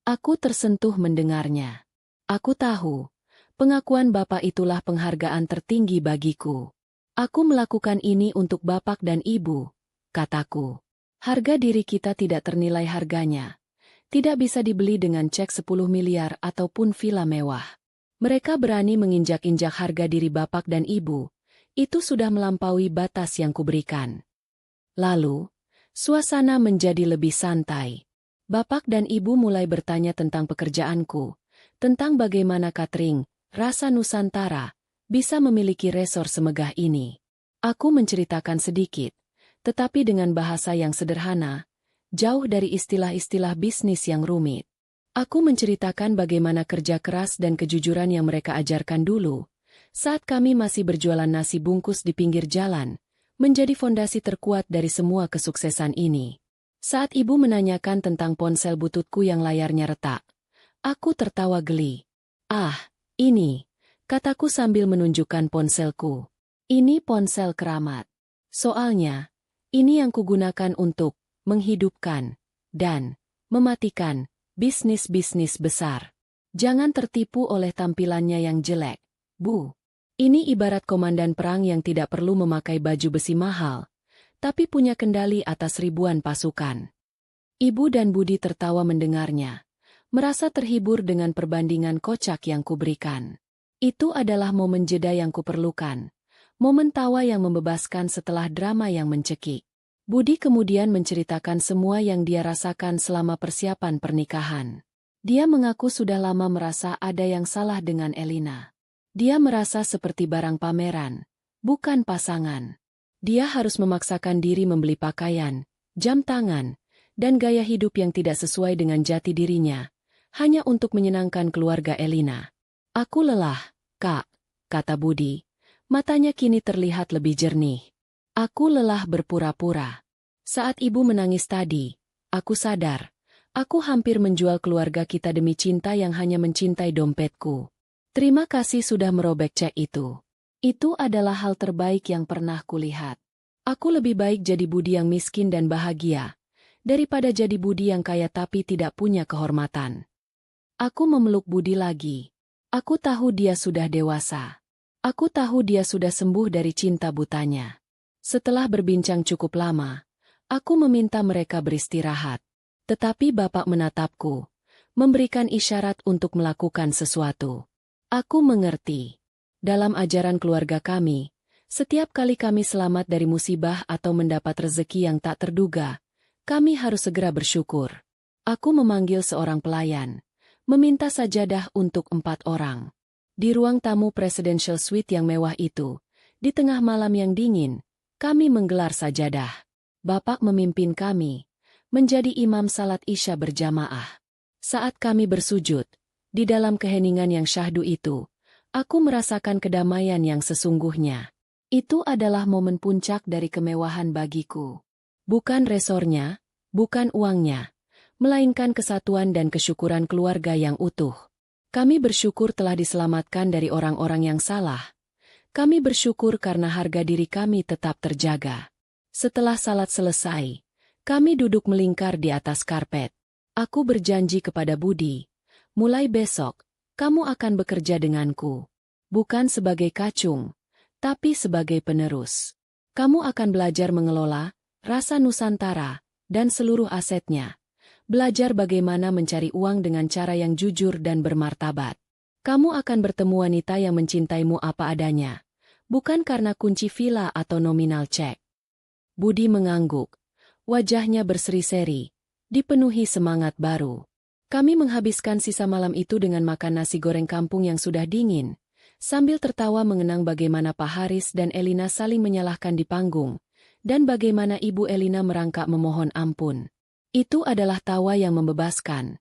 Aku tersentuh mendengarnya. Aku tahu, pengakuan Bapak itulah penghargaan tertinggi bagiku. Aku melakukan ini untuk Bapak dan Ibu, kataku. Harga diri kita tidak ternilai harganya. Tidak bisa dibeli dengan cek 10 miliar ataupun villa mewah. Mereka berani menginjak-injak harga diri Bapak dan Ibu. Itu sudah melampaui batas yang kuberikan. Lalu, suasana menjadi lebih santai. Bapak dan Ibu mulai bertanya tentang pekerjaanku, tentang bagaimana catering, rasa Nusantara, bisa memiliki resor semegah ini. Aku menceritakan sedikit, tetapi dengan bahasa yang sederhana, jauh dari istilah-istilah bisnis yang rumit. Aku menceritakan bagaimana kerja keras dan kejujuran yang mereka ajarkan dulu, saat kami masih berjualan nasi bungkus di pinggir jalan, menjadi fondasi terkuat dari semua kesuksesan ini. Saat ibu menanyakan tentang ponsel bututku yang layarnya retak, aku tertawa geli. Ah, ini, kataku sambil menunjukkan ponselku. Ini ponsel keramat. Soalnya, ini yang kugunakan untuk menghidupkan dan mematikan bisnis-bisnis besar. Jangan tertipu oleh tampilannya yang jelek, Bu. Ini ibarat komandan perang yang tidak perlu memakai baju besi mahal, tapi punya kendali atas ribuan pasukan. Ibu dan Budi tertawa mendengarnya, merasa terhibur dengan perbandingan kocak yang kuberikan. Itu adalah momen jeda yang kuperlukan, momen tawa yang membebaskan setelah drama yang mencekik. Budi kemudian menceritakan semua yang dia rasakan selama persiapan pernikahan. Dia mengaku sudah lama merasa ada yang salah dengan Elina. Dia merasa seperti barang pameran, bukan pasangan. Dia harus memaksakan diri membeli pakaian, jam tangan, dan gaya hidup yang tidak sesuai dengan jati dirinya, hanya untuk menyenangkan keluarga Elina. Aku lelah, Kak, kata Budi. Matanya kini terlihat lebih jernih. Aku lelah berpura-pura. Saat ibu menangis tadi, aku sadar. Aku hampir menjual keluarga kita demi cinta yang hanya mencintai dompetku. Terima kasih sudah merobek cek itu. Itu adalah hal terbaik yang pernah kulihat. Aku lebih baik jadi Budi yang miskin dan bahagia, daripada jadi Budi yang kaya tapi tidak punya kehormatan. Aku memeluk Budi lagi. Aku tahu dia sudah dewasa. Aku tahu dia sudah sembuh dari cinta butanya. Setelah berbincang cukup lama, aku meminta mereka beristirahat. Tetapi Bapak menatapku, memberikan isyarat untuk melakukan sesuatu. Aku mengerti. Dalam ajaran keluarga kami, setiap kali kami selamat dari musibah atau mendapat rezeki yang tak terduga, kami harus segera bersyukur. Aku memanggil seorang pelayan, meminta sajadah untuk 4 orang. Di ruang tamu presidential suite yang mewah itu, di tengah malam yang dingin, kami menggelar sajadah. Bapak memimpin kami menjadi imam salat Isya berjamaah. Saat kami bersujud, di dalam keheningan yang syahdu itu, aku merasakan kedamaian yang sesungguhnya. Itu adalah momen puncak dari kemewahan bagiku. Bukan resornya, bukan uangnya, melainkan kesatuan dan kesyukuran keluarga yang utuh. Kami bersyukur telah diselamatkan dari orang-orang yang salah. Kami bersyukur karena harga diri kami tetap terjaga. Setelah salat selesai, kami duduk melingkar di atas karpet. Aku berjanji kepada Budi, mulai besok, kamu akan bekerja denganku. Bukan sebagai kacung, tapi sebagai penerus. Kamu akan belajar mengelola rasa Nusantara dan seluruh asetnya. Belajar bagaimana mencari uang dengan cara yang jujur dan bermartabat. Kamu akan bertemu wanita yang mencintaimu apa adanya, bukan karena kunci villa atau nominal cek. Budi mengangguk. Wajahnya berseri-seri, dipenuhi semangat baru. Kami menghabiskan sisa malam itu dengan makan nasi goreng kampung yang sudah dingin, sambil tertawa mengenang bagaimana Pak Haris dan Elina saling menyalahkan di panggung, dan bagaimana Ibu Elina merangkak memohon ampun. Itu adalah tawa yang membebaskan,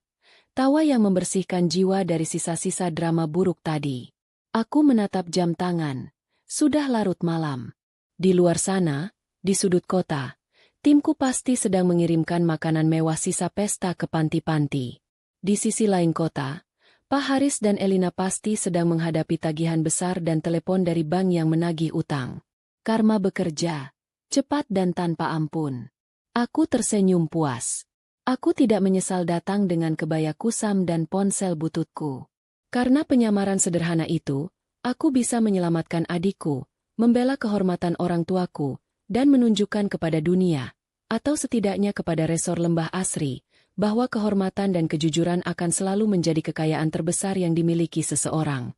tawa yang membersihkan jiwa dari sisa-sisa drama buruk tadi. Aku menatap jam tangan, sudah larut malam. Di luar sana, di sudut kota, timku pasti sedang mengirimkan makanan mewah sisa pesta ke panti-panti. Di sisi lain kota, Pak Haris dan Elina pasti sedang menghadapi tagihan besar dan telepon dari bank yang menagih utang. Karma bekerja, cepat dan tanpa ampun. Aku tersenyum puas. Aku tidak menyesal datang dengan kebaya kusam dan ponsel bututku. Karena penyamaran sederhana itu, aku bisa menyelamatkan adikku, membela kehormatan orang tuaku, dan menunjukkan kepada dunia, atau setidaknya kepada resor Lembah Asri, bahwa kehormatan dan kejujuran akan selalu menjadi kekayaan terbesar yang dimiliki seseorang.